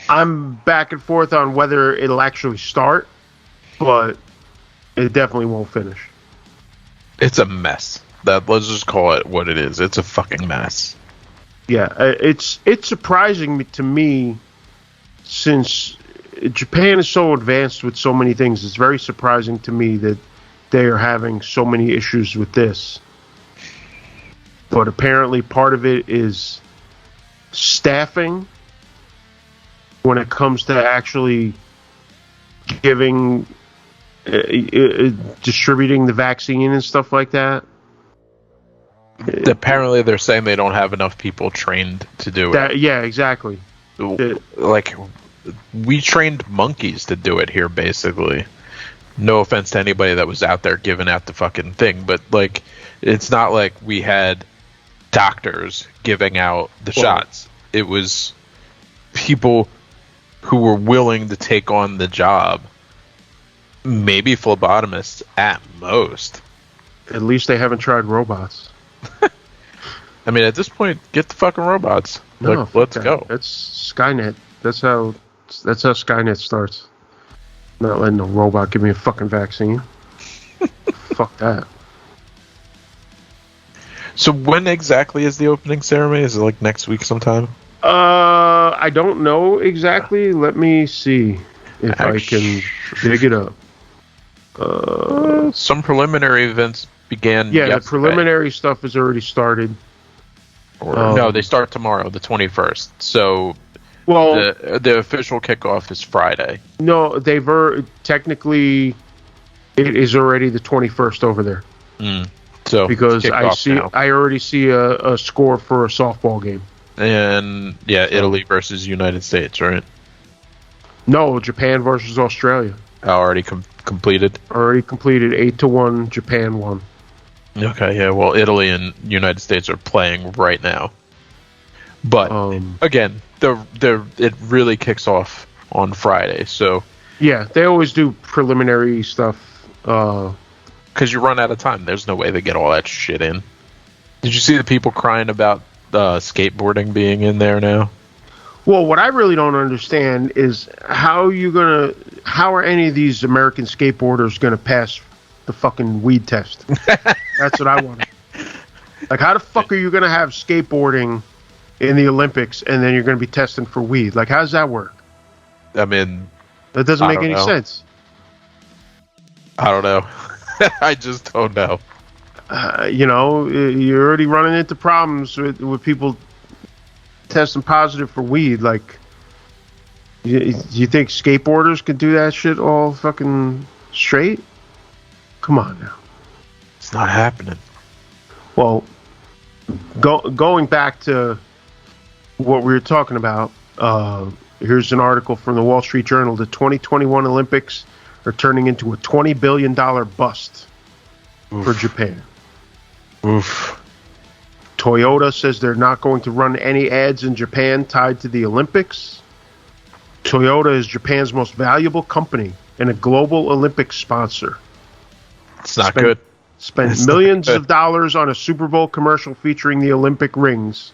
I'm back and forth on whether it'll actually start, but it definitely won't finish. It's a mess. Let's just call it what it is. It's a fucking mess. Yeah, it's surprising to me, since Japan is so advanced with so many things. It's very surprising to me that they are having so many issues with this. But apparently part of it is staffing when it comes to actually giving, distributing the vaccine and stuff like that. Apparently they're saying they don't have enough people trained to do it. Yeah, exactly. Like, we trained monkeys to do it here, basically. No offense to anybody that was out there giving out the fucking thing, but like, it's not like we had doctors giving out the shots. It was people who were willing to take on the job. Maybe phlebotomists at most. At least they haven't tried robots. I mean, at this point, get the fucking robots. No, like, let's go. That's Skynet. That's how Skynet starts. Not letting a robot give me a fucking vaccine. Fuck that. So when exactly is the opening ceremony? Is it like next week sometime? I don't know exactly. Let me see if I can dig it up. Some preliminary events began. Yeah, yesterday. the preliminary stuff has already started. No, they start tomorrow, the 21st. So, well, the official kickoff is Friday. No, technically, it is already the 21st over there. So because I already see a score for a softball game. And yeah, Italy versus United States, right? No, Japan versus Australia. Already completed. Already completed. 8-1. Japan won. Okay, yeah. Well, Italy and United States are playing right now. But again, it really kicks off on Friday. So yeah, they always do preliminary stuff. Because you run out of time. There's no way to get all that shit in. Did you see the people crying about skateboarding being in there now? Well, what I really don't understand is how are any of these American skateboarders gonna pass the fucking weed test? That's what I want. Like, how the fuck are you gonna have skateboarding in the Olympics and then you're gonna be testing for weed? Like, how does that work? I mean, that doesn't make any sense. I don't know. I just don't know. You're already running into problems with people testing positive for weed. Like, you think skateboarders could do that shit all fucking straight? Come on now. It's not happening. Well, going back to what we were talking about, here's an article from the Wall Street Journal. The 2021 Olympics are turning into a $20 billion bust for Japan. Oof. Toyota says they're not going to run any ads in Japan tied to the Olympics. Toyota is Japan's most valuable company and a global Olympics sponsor. It's not good. Spent millions of dollars on a Super Bowl commercial featuring the Olympic rings.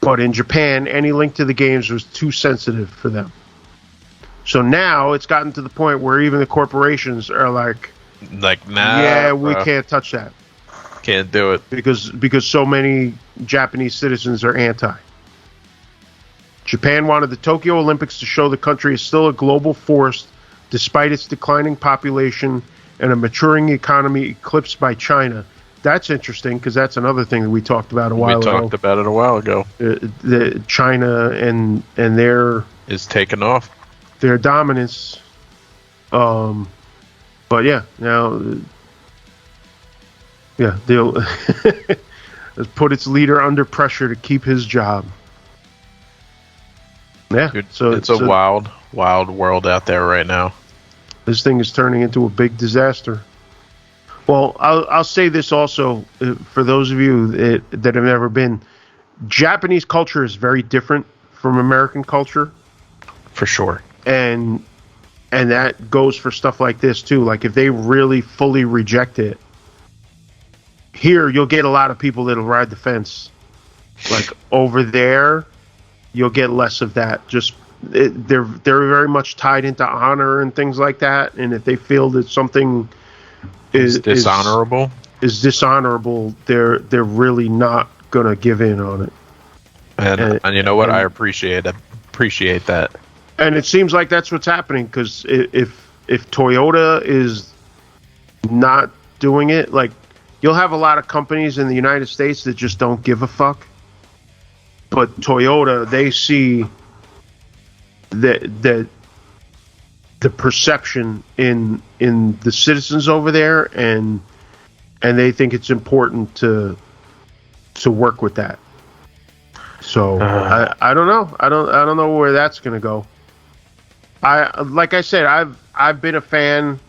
But in Japan, any link to the games was too sensitive for them. So now it's gotten to the point where even the corporations are like, nah, yeah, we can't touch that. Can't do it. Because so many Japanese citizens are anti. Japan wanted the Tokyo Olympics to show the country is still a global force despite its declining population and a maturing economy eclipsed by China. That's interesting because that's another thing that we talked about a while ago. We talked about it a while ago. China and their is taking off. Their dominance. But yeah, now they'll put its leader under pressure to keep his job. Yeah, dude, so it's a wild world out there right now. This thing is turning into a big disaster. Well, I'll say this also for those of you that have never been. Japanese culture is very different from American culture, for sure, and that goes for stuff like this too. Like if they really fully reject it, here you'll get a lot of people that'll ride the fence. Like over there, you'll get less of that. They're very much tied into honor and things like that. And if they feel that something is dishonorable, they're really not gonna give in on it. And you know what? I appreciate that. And it seems like that's what's happening because if Toyota is not doing it, like you'll have a lot of companies in the United States that just don't give a fuck. But Toyota, they see that the perception in the citizens over there, and they think it's important to work with that. So I don't know. I don't know where that's gonna go. Like I said, I've been a fan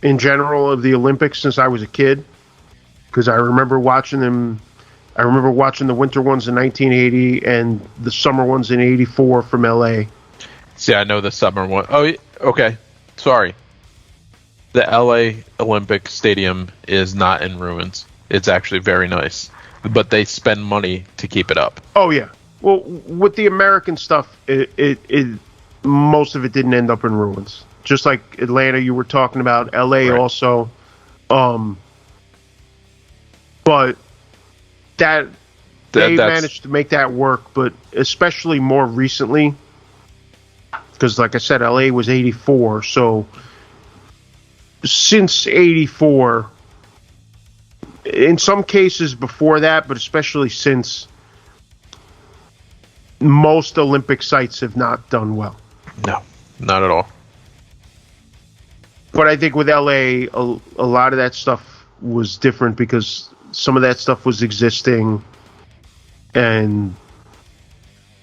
in general of the Olympics since I was a kid because I remember watching them. I remember watching the winter ones in 1980 and the summer ones in '84 from LA. See, I know the summer one. Oh, okay. Sorry. The LA Olympic Stadium is not in ruins. It's actually very nice. But they spend money to keep it up. Oh, yeah. Well, with the American stuff, it most of it didn't end up in ruins. Just like Atlanta, you were talking about. LA right. Also. But they managed to make that work. But especially more recently, because like I said, LA was 84. So since 84, in some cases before that, but especially since, most Olympic sites have not done well. No, not at all. But I think with LA, a lot of that stuff was different because some of that stuff was existing and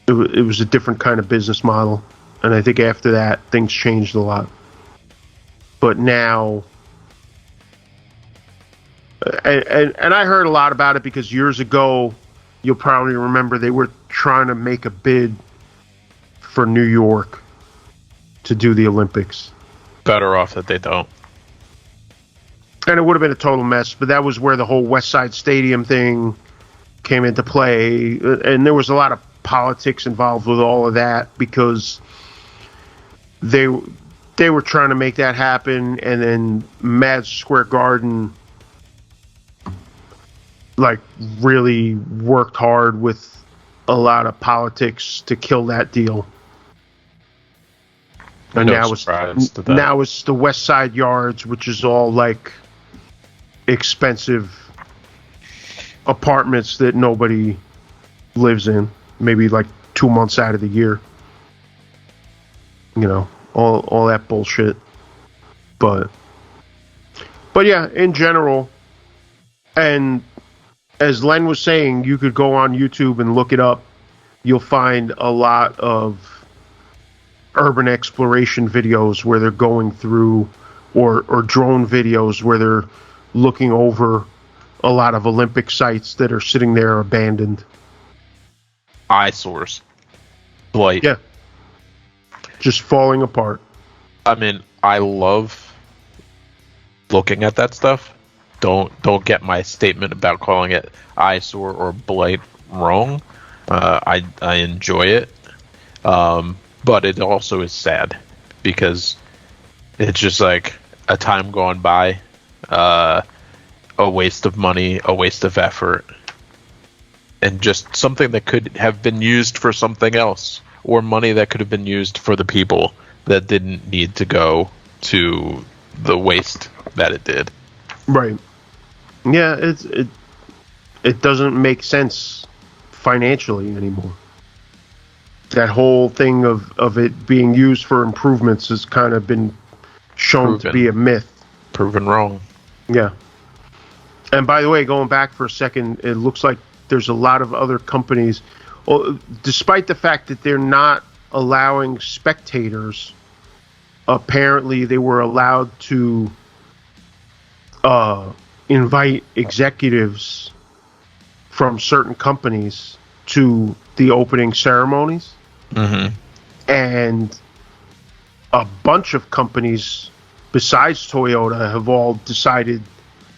it was a different kind of business model. And I think after that, things changed a lot. But now, and I heard a lot about it because years ago, you'll probably remember they were trying to make a bid for New York to do the Olympics. Better off that they don't. And it would have been a total mess, but that was where the whole West Side Stadium thing came into play. And there was a lot of politics involved with all of that because they were trying to make that happen, and then Madison Square Garden like really worked hard with a lot of politics to kill that deal. And now it's the West Side Yards, which is all like expensive apartments that nobody lives in, maybe like 2 months out of the year. You know, all that bullshit. But yeah, in general, and as Len was saying, you could go on YouTube and look it up. You'll find a lot of urban exploration videos where they're going through, or drone videos where they're looking over a lot of Olympic sites that are sitting there abandoned. Eyesores. Blight. Yeah. Just falling apart. I mean, I love looking at that stuff. Don't get my statement about calling it eyesore or blight wrong. I enjoy it. But it also is sad because it's just like a time gone by. a waste of money, a waste of effort, and just something that could have been used for something else, or money that could have been used for the people that didn't need to go to the waste that it did. Right. Yeah, it doesn't make sense financially anymore. That whole thing of it being used for improvements has kind of been shown to be a myth. Proven wrong. Yeah. And by the way, going back for a second, it looks like there's a lot of other companies, despite the fact that they're not allowing spectators, apparently they were allowed to invite executives from certain companies to the opening ceremonies. Mm-hmm. And a bunch of companies besides Toyota have all decided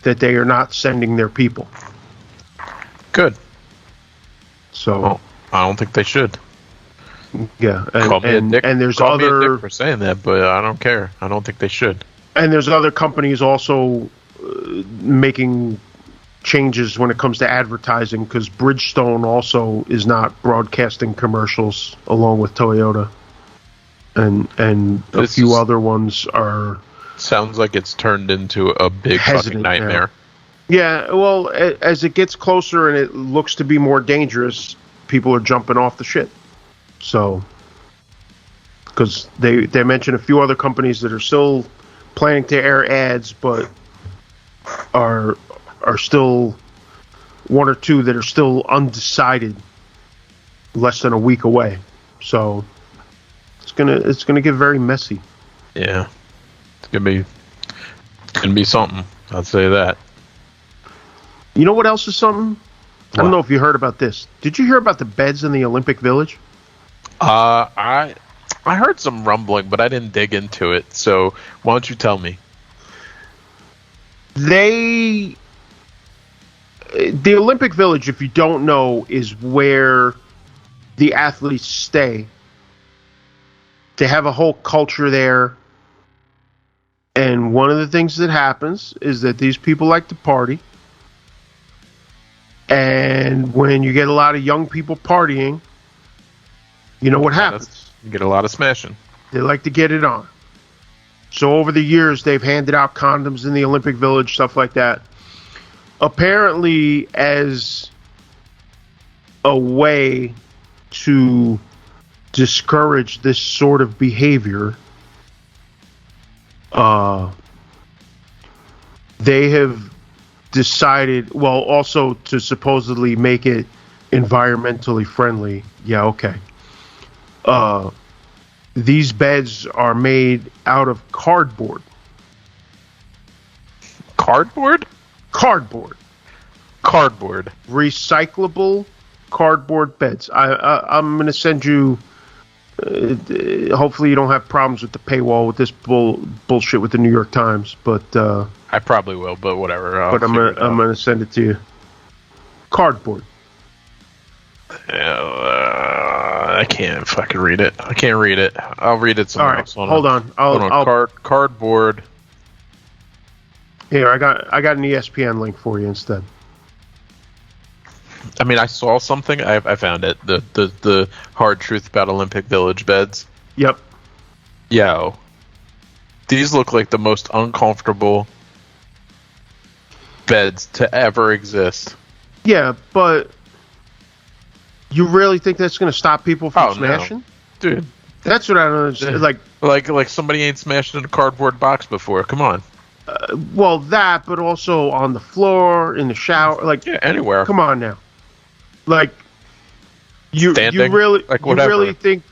that they are not sending their people. Good. So well, I don't think they should. Yeah, and there's call other me a dick for saying that, but I don't care. I don't think they should. And there's other companies also making changes when it comes to advertising, because Bridgestone also is not broadcasting commercials along with Toyota, and a few other ones are. Sounds like it's turned into a big fucking nightmare. Now. Yeah, well, as it gets closer and it looks to be more dangerous, people are jumping off the shit. So, because they mentioned a few other companies that are still planning to air ads, but are still one or two that are still undecided, less than a week away. So it's gonna get very messy. Yeah, it's gonna be something. I'd say that. You know what else is something? What? I don't know if you heard about this. Did you hear about the beds in the Olympic Village? I heard some rumbling, but I didn't dig into it. So why don't you tell me? The Olympic Village, if you don't know, is where the athletes stay. They have a whole culture there. And one of the things that happens is that these people like to party. And when you get a lot of young people partying, you know what happens? You get a lot of smashing. They like to get it on. So over the years, they've handed out condoms in the Olympic Village, stuff like that. Apparently, as a way to discourage this sort of behavior, they have decided, well, also to supposedly make it environmentally friendly. Yeah, okay. These beds are made out of cardboard. Cardboard? Cardboard. Recyclable cardboard beds. I'm going to send you. Hopefully, you don't have problems with the paywall with this bullshit with the New York Times, but I probably will. But whatever. I'm gonna send it to you. Cardboard. I can't fucking read it. I can't read it. I'll read it somewhere else. Hold on. Cardboard. Here, I got an ESPN link for you instead. I mean, I saw something. I found it. The hard truth about Olympic Village beds. Yep. Yo, these look like the most uncomfortable beds to ever exist. Yeah, but you really think that's going to stop people from smashing? No. Dude, that's what I don't understand. Like somebody ain't smashed in a cardboard box before. Come on. Well, that, but also on the floor, in the shower, anywhere. Come on now. Like, Standing, you really think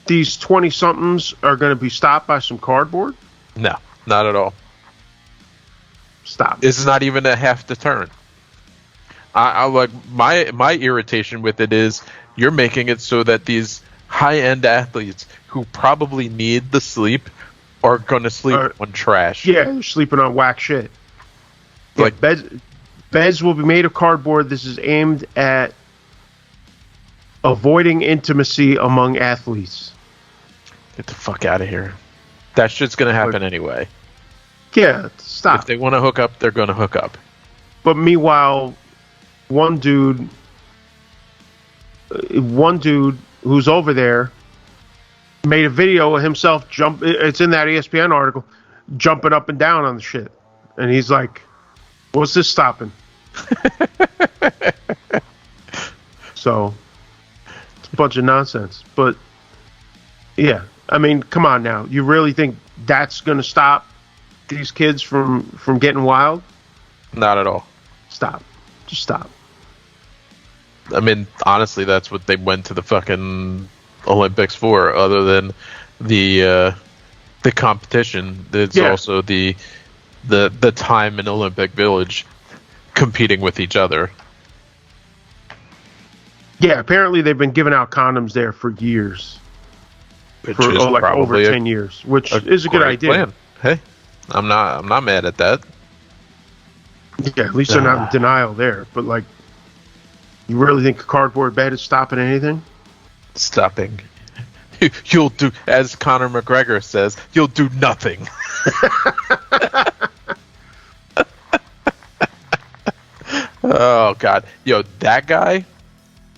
these 20-somethings are going to be stopped by some cardboard? No, not at all. Stop. This is not even a half deterrent. I like my irritation with it is you're making it so that these high-end athletes who probably need the sleep are going to sleep on trash. Yeah, they're sleeping on whack shit. Like beds will be made of cardboard. This is aimed at avoiding intimacy among athletes. Get the fuck out of here. That shit's going to happen anyway. Yeah, stop. If they want to hook up, they're going to hook up. But meanwhile, one dude who's over there made a video of himself it's in that ESPN article, jumping up and down on the shit. And he's like, what's this stopping? So it's a bunch of nonsense. But yeah, I mean, come on now. You really think that's going to stop these kids from getting wild? Not at all. Stop. Just stop. I mean, honestly, that's what they went to the fucking Olympics for, other than the competition. It's also the time in Olympic Village competing with each other. Yeah, apparently they've been giving out condoms there for years. Over 10 years, which is a good idea. Plan. Hey, I'm not mad at that. Yeah, at least they're not in denial there. But like, you really think a cardboard bed is stopping anything? Stopping. You'll do, as Conor McGregor says, you'll do nothing. Oh God, yo, that guy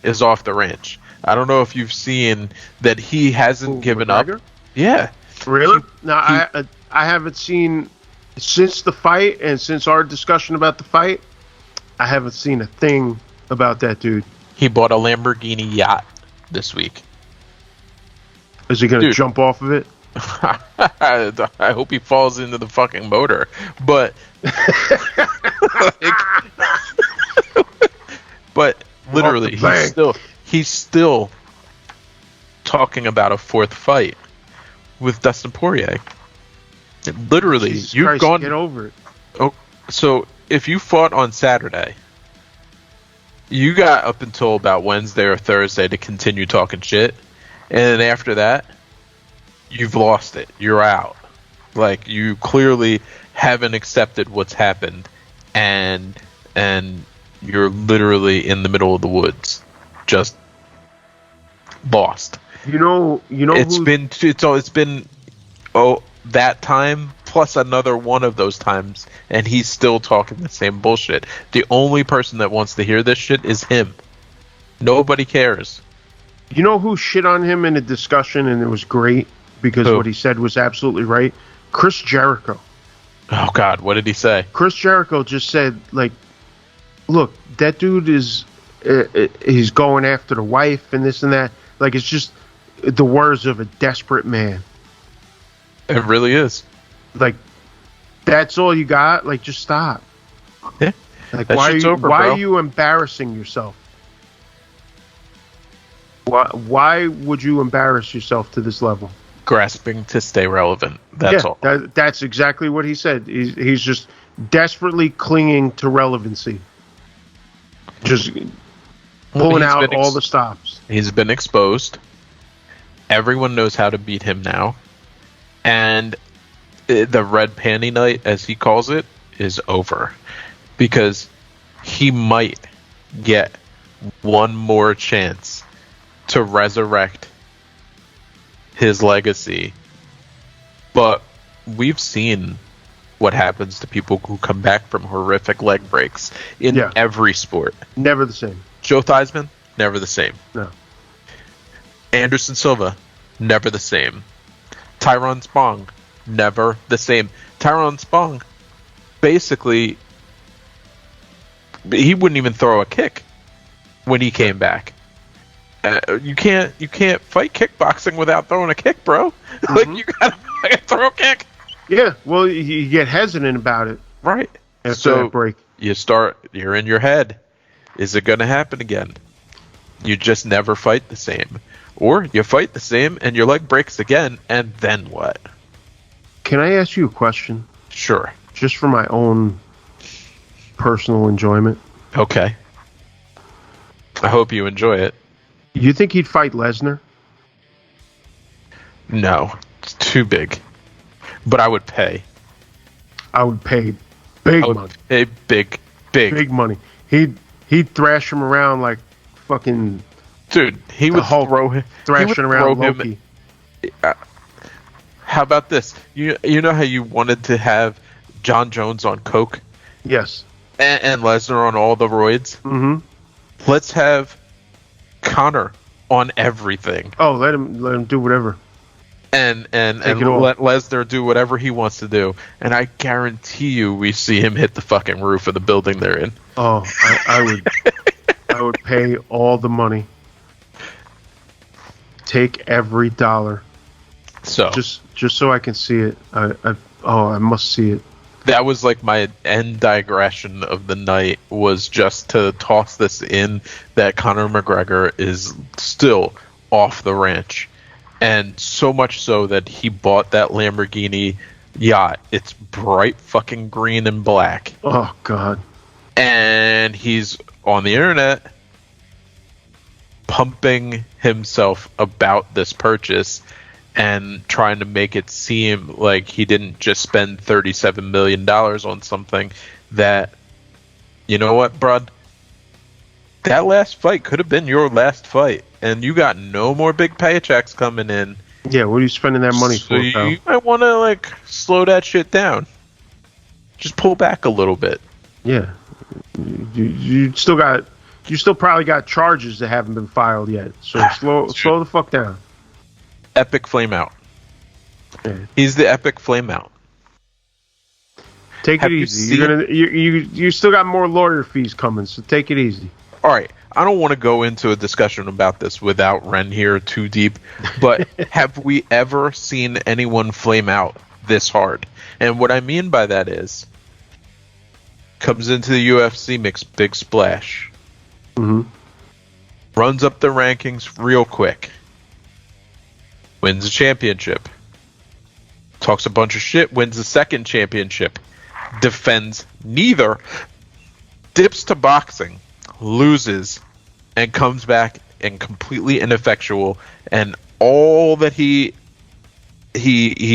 is off the ranch. I don't know if you've seen that he hasn't given McGregor? Up. Yeah. Really? No, I haven't seen since the fight and since our discussion about the fight. I haven't seen a thing about that dude. He bought a Lamborghini yacht this week. Is he going to jump off of it? I hope he falls into the fucking motor. But but literally he's still talking about a fourth fight with Dustin Poirier. Literally, Jesus Christ, get over it. Oh, so if you fought on Saturday, you got up until about Wednesday or Thursday to continue talking shit, and then after that, you've lost it. You're out. Like, you clearly haven't accepted what's happened, and you're literally in the middle of the woods, just lost. You know. It's been that time plus another one of those times, and he's still talking the same bullshit. The only person that wants to hear this shit is him. Nobody cares. You know who shit on him in a discussion, and it was great because what he said was absolutely right? Chris Jericho. Oh God, what did he say? Chris Jericho just said, like, look, that dude is he's going after the wife and this and that. Like, it's just the words of a desperate man. It really is. Like, that's all you got? Like, just stop. Yeah. Like, why are you embarrassing yourself? Why would you embarrass yourself to this level? Grasping to stay relevant. That's all. That's exactly what he said. He's just desperately clinging to relevancy. Just pulling out all the stops. He's been exposed. Everyone knows how to beat him now. And the red panty night, as he calls it, is over. Because he might get one more chance to resurrect his legacy. But we've seen what happens to people who come back from horrific leg breaks in every sport. Never the same. Joe Theismann, never the same. No. Anderson Silva, never the same. Tyrone Spong, never the same. Tyrone Spong, basically, he wouldn't even throw a kick when he came back. You can't fight kickboxing without throwing a kick, bro. Mm-hmm. Like, you gotta throw a kick. Yeah, well, you get hesitant about it, right? After that break, you're in your head. Is it gonna happen again? You just never fight the same. Or you fight the same and your leg breaks again, and then what? Can I ask you a question? Sure. Just for my own personal enjoyment. Okay. I hope you enjoy it. You think he'd fight Lesnar? No. It's too big. But I would pay. I would pay big money. Pay big money. He'd thrash him around like fucking... Dude, he would throw him thrashing around Loki. How about this? You know how you wanted to have John Jones on coke? Yes. and Lesnar on all the roids. Mm-hmm. Let's have Conor on everything. Oh, let him do whatever. And let Lesnar do whatever he wants to do. And I guarantee you we see him hit the fucking roof of the building they're in. Oh, I would pay all the money. Take every dollar. So just so I can see it. I must see it. That was like my end digression of the night, was just to toss this in that Conor McGregor is still off the ranch. And so much so that he bought that Lamborghini yacht. It's bright fucking green and black. Oh, God. And he's on the internet pumping himself about this purchase and trying to make it seem like he didn't just spend $37 million on something that, you know what, bud? That last fight could have been your last fight, and you got no more big paychecks coming in. Yeah, what are you spending that money for, pal? You might want to, like, slow that shit down. Just pull back a little bit. Yeah. You still probably got charges that haven't been filed yet. So slow the fuck down. Epic flame out. Yeah. He's the epic flame out. Take it easy. You still got more lawyer fees coming, so take it easy. All right, I don't want to go into a discussion about this without Ren here too deep, but have we ever seen anyone flame out this hard? And what I mean by that is, comes into the UFC, makes big splash, runs up the rankings real quick, wins a championship, talks a bunch of shit, wins the second championship, defends neither, dips to boxing, loses, and comes back and completely ineffectual, and all that he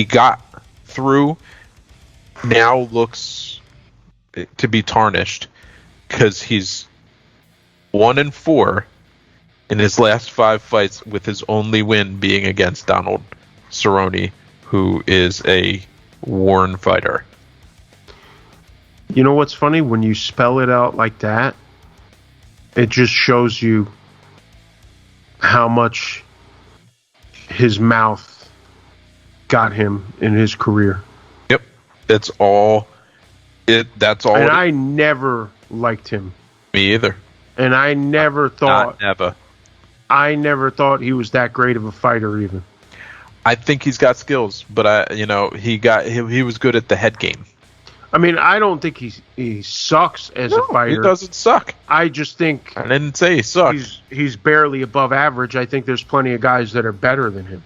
got through now looks to be tarnished because he's 1-4 in his last 5 fights, with his only win being against Donald Cerrone, who is a worn fighter. You know what's funny? When you spell it out like that, it just shows you how much his mouth got him in his career. Yep. That's all. And I never liked him. Me either. And I never thought. I never thought he was that great of a fighter, even. I think he's got skills, but he was good at the head game. I mean, I don't think he sucks as a fighter. He doesn't suck. I just think I didn't say he sucks. He's barely above average. I think there's plenty of guys that are better than him.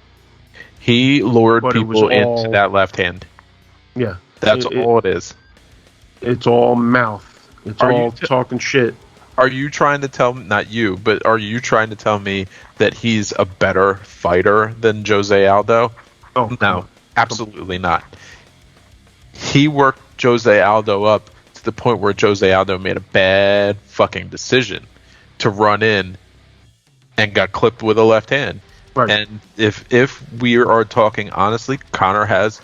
He lured people into that left hand. Yeah, that's all it is. It's all mouth. It's all talking shit. Are you trying to tell me, not you, but are you trying to tell me that he's a better fighter than Jose Aldo? Oh, no, absolutely not. He worked Jose Aldo up to the point where Jose Aldo made a bad fucking decision to run in and got clipped with a left hand. Right. And if we are talking honestly, Conor has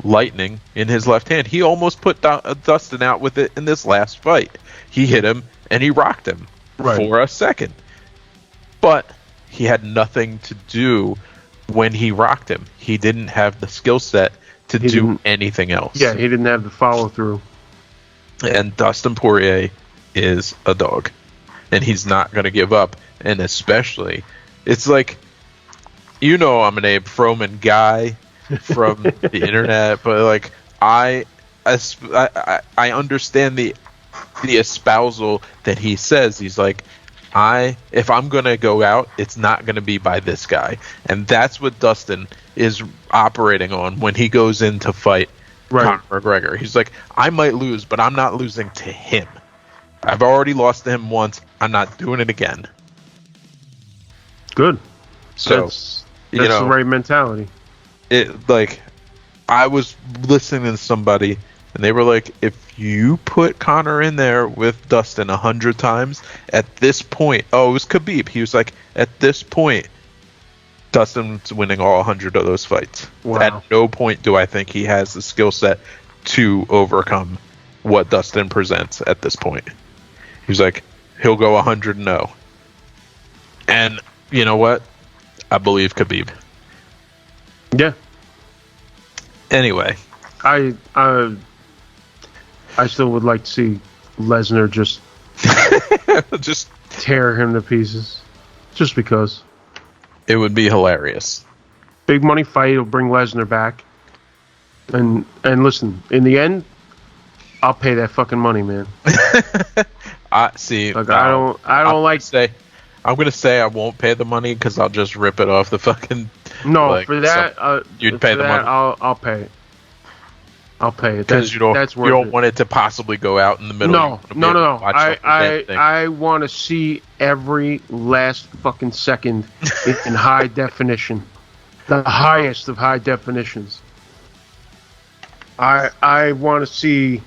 lightning in his left hand. He almost put Dustin out with it in this last fight. He hit him and he rocked him for a second. But he had nothing to do when he rocked him. He didn't have the skill set to do anything else. Yeah, he didn't have the follow through. And Dustin Poirier is a dog. And he's not going to give up. And especially, it's like, I'm an Abe Froman guy from the internet, but like I understand the espousal that he says. He's like, if I'm gonna go out, it's not gonna be by this guy, and that's what Dustin is operating on when he goes in to fight Conor McGregor. He's like, I might lose, but I'm not losing to him. I've already lost to him once. I'm not doing it again. Good. So that's the right mentality. I was listening to somebody, and they were like, if you put Conor in there with Dustin 100 times, at this point, it was Khabib. He was like, at this point, Dustin's winning all 100 of those fights. Wow. At no point do I think he has the skill set to overcome what Dustin presents at this point. He's like, he'll go 100-0. And you know what? I believe Khabib. Yeah. Anyway. I still would like to see Lesnar just tear him to pieces. Just because. It would be hilarious. Big money fight will bring Lesnar back. And listen, in the end, I'll pay that fucking money, man. See. Like, I don't like. I'm gonna say I won't pay the money because I'll just rip it off the fucking. No, like, for that, you'd pay the money. I'll pay it. I'll pay it. Because you don't want it to possibly go out in the middle. No. I want to see every last fucking second in high definition, the highest of high definitions. I want to see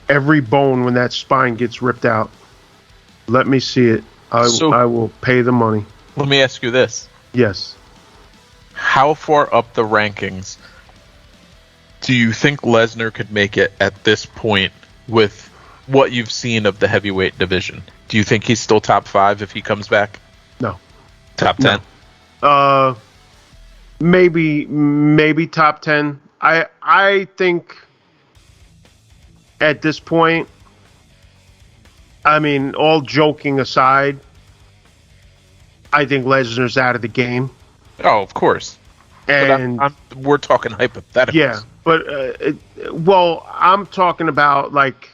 every bone when that spine gets ripped out. Let me see it. I will pay the money. Let me ask you this. Yes. How far up the rankings do you think Lesnar could make it at this point with what you've seen of the heavyweight division? Do you think he's still top 5 if he comes back? No. Top 10? No. Maybe top 10. I think at this point, I mean, all joking aside, I think Lesnar's out of the game. Oh, of course. And we're talking hypotheticals. Yeah, but I'm talking about like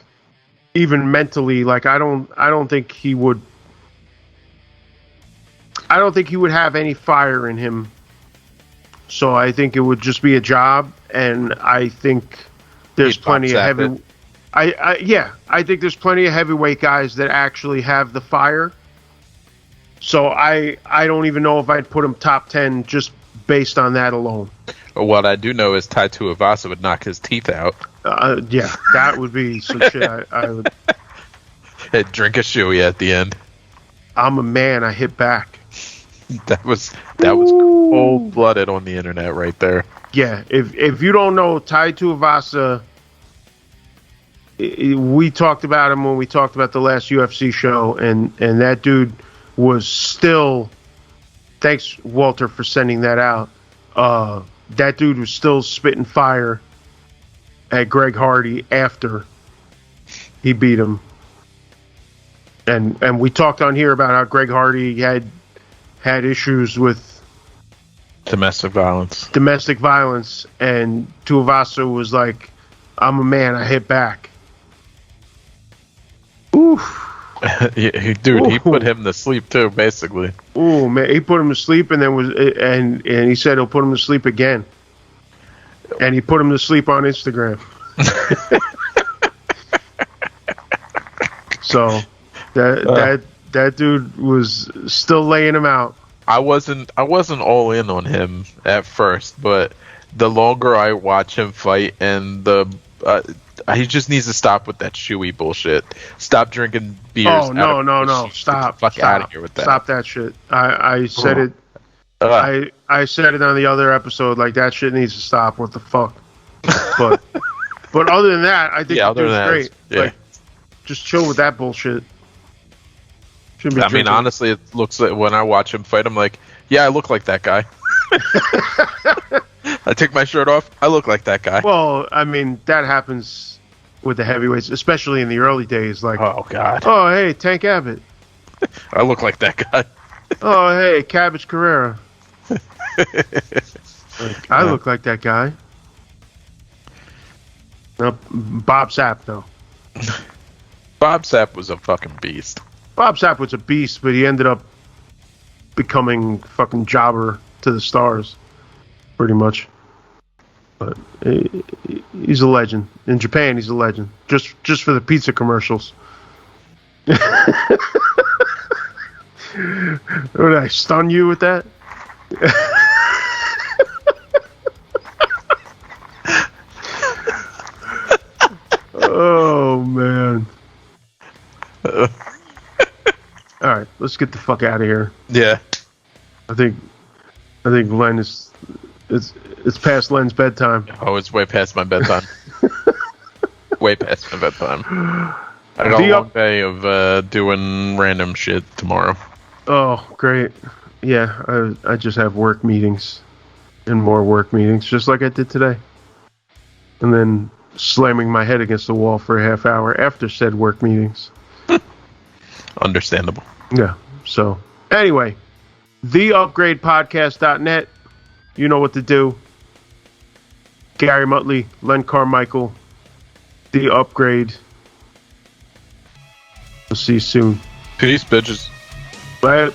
even mentally. Like I don't think he would. I don't think he would have any fire in him. So I think it would just be a job, and I think there's plenty of heavy. I think there's plenty of heavyweight guys that actually have the fire. So I don't even know if I'd put him top 10 just based on that alone. What I do know is Tai Tuivasa would knock his teeth out. Yeah, that would be some shit. I would. Hey, drink a shoey at the end. I'm a man. I hit back. That was cold blooded on the internet right there. Yeah, if you don't know Tai Tuivasa, we talked about him when we talked about the last UFC show, and that dude was still. Thanks, Walter, for sending that out. That dude was still spitting fire at Greg Hardy after he beat him. And we talked on here about how Greg Hardy had issues with domestic violence, and Tuivasa was like, "I'm a man. I hit back." Oof. Dude, he put him to sleep too, basically. Oh man, he put him to sleep, and then he said he'll put him to sleep again. And he put him to sleep on Instagram. So that dude was still laying him out. I wasn't all in on him at first, but the longer I watch him fight, and he just needs to stop with that shoey bullshit. Stop drinking beers. Oh no! Stop! Fuck out of here with that. Stop that shit. I said it. I said it on the other episode. Like that shit needs to stop. What the fuck? But other than that, I think it's great. Yeah. Like, just chill with that bullshit. I mean, honestly, it looks like when I watch him fight, I'm like, yeah, I look like that guy. I take my shirt off, I look like that guy. Well, I mean, that happens with the heavyweights, especially in the early days. Like, oh god, oh hey, Tank Abbott, I look like that guy. Oh hey, Cabbage Carrera, I look like that guy. No, Bob Sapp though. Bob Sapp was a fucking beast. Bob Sapp was a beast, but he ended up becoming fucking jobber to the stars, pretty much. But he's a legend. In Japan, he's a legend. Just for the pizza commercials. Did I stun you with that? Oh, man. All right, let's get the fuck out of here. Yeah. I think Len it's past Len's bedtime. Oh, it's way past my bedtime. way past my bedtime. I got a long day of doing random shit tomorrow. Oh, great. Yeah, I just have work meetings and more work meetings, just like I did today. And then slamming my head against the wall for a half hour after said work meetings. Understandable. Yeah. So, anyway, theupgradepodcast.net. You know what to do. Gary Muttley, Len Carmichael, The Upgrade. We'll see you soon. Peace, bitches. Bye.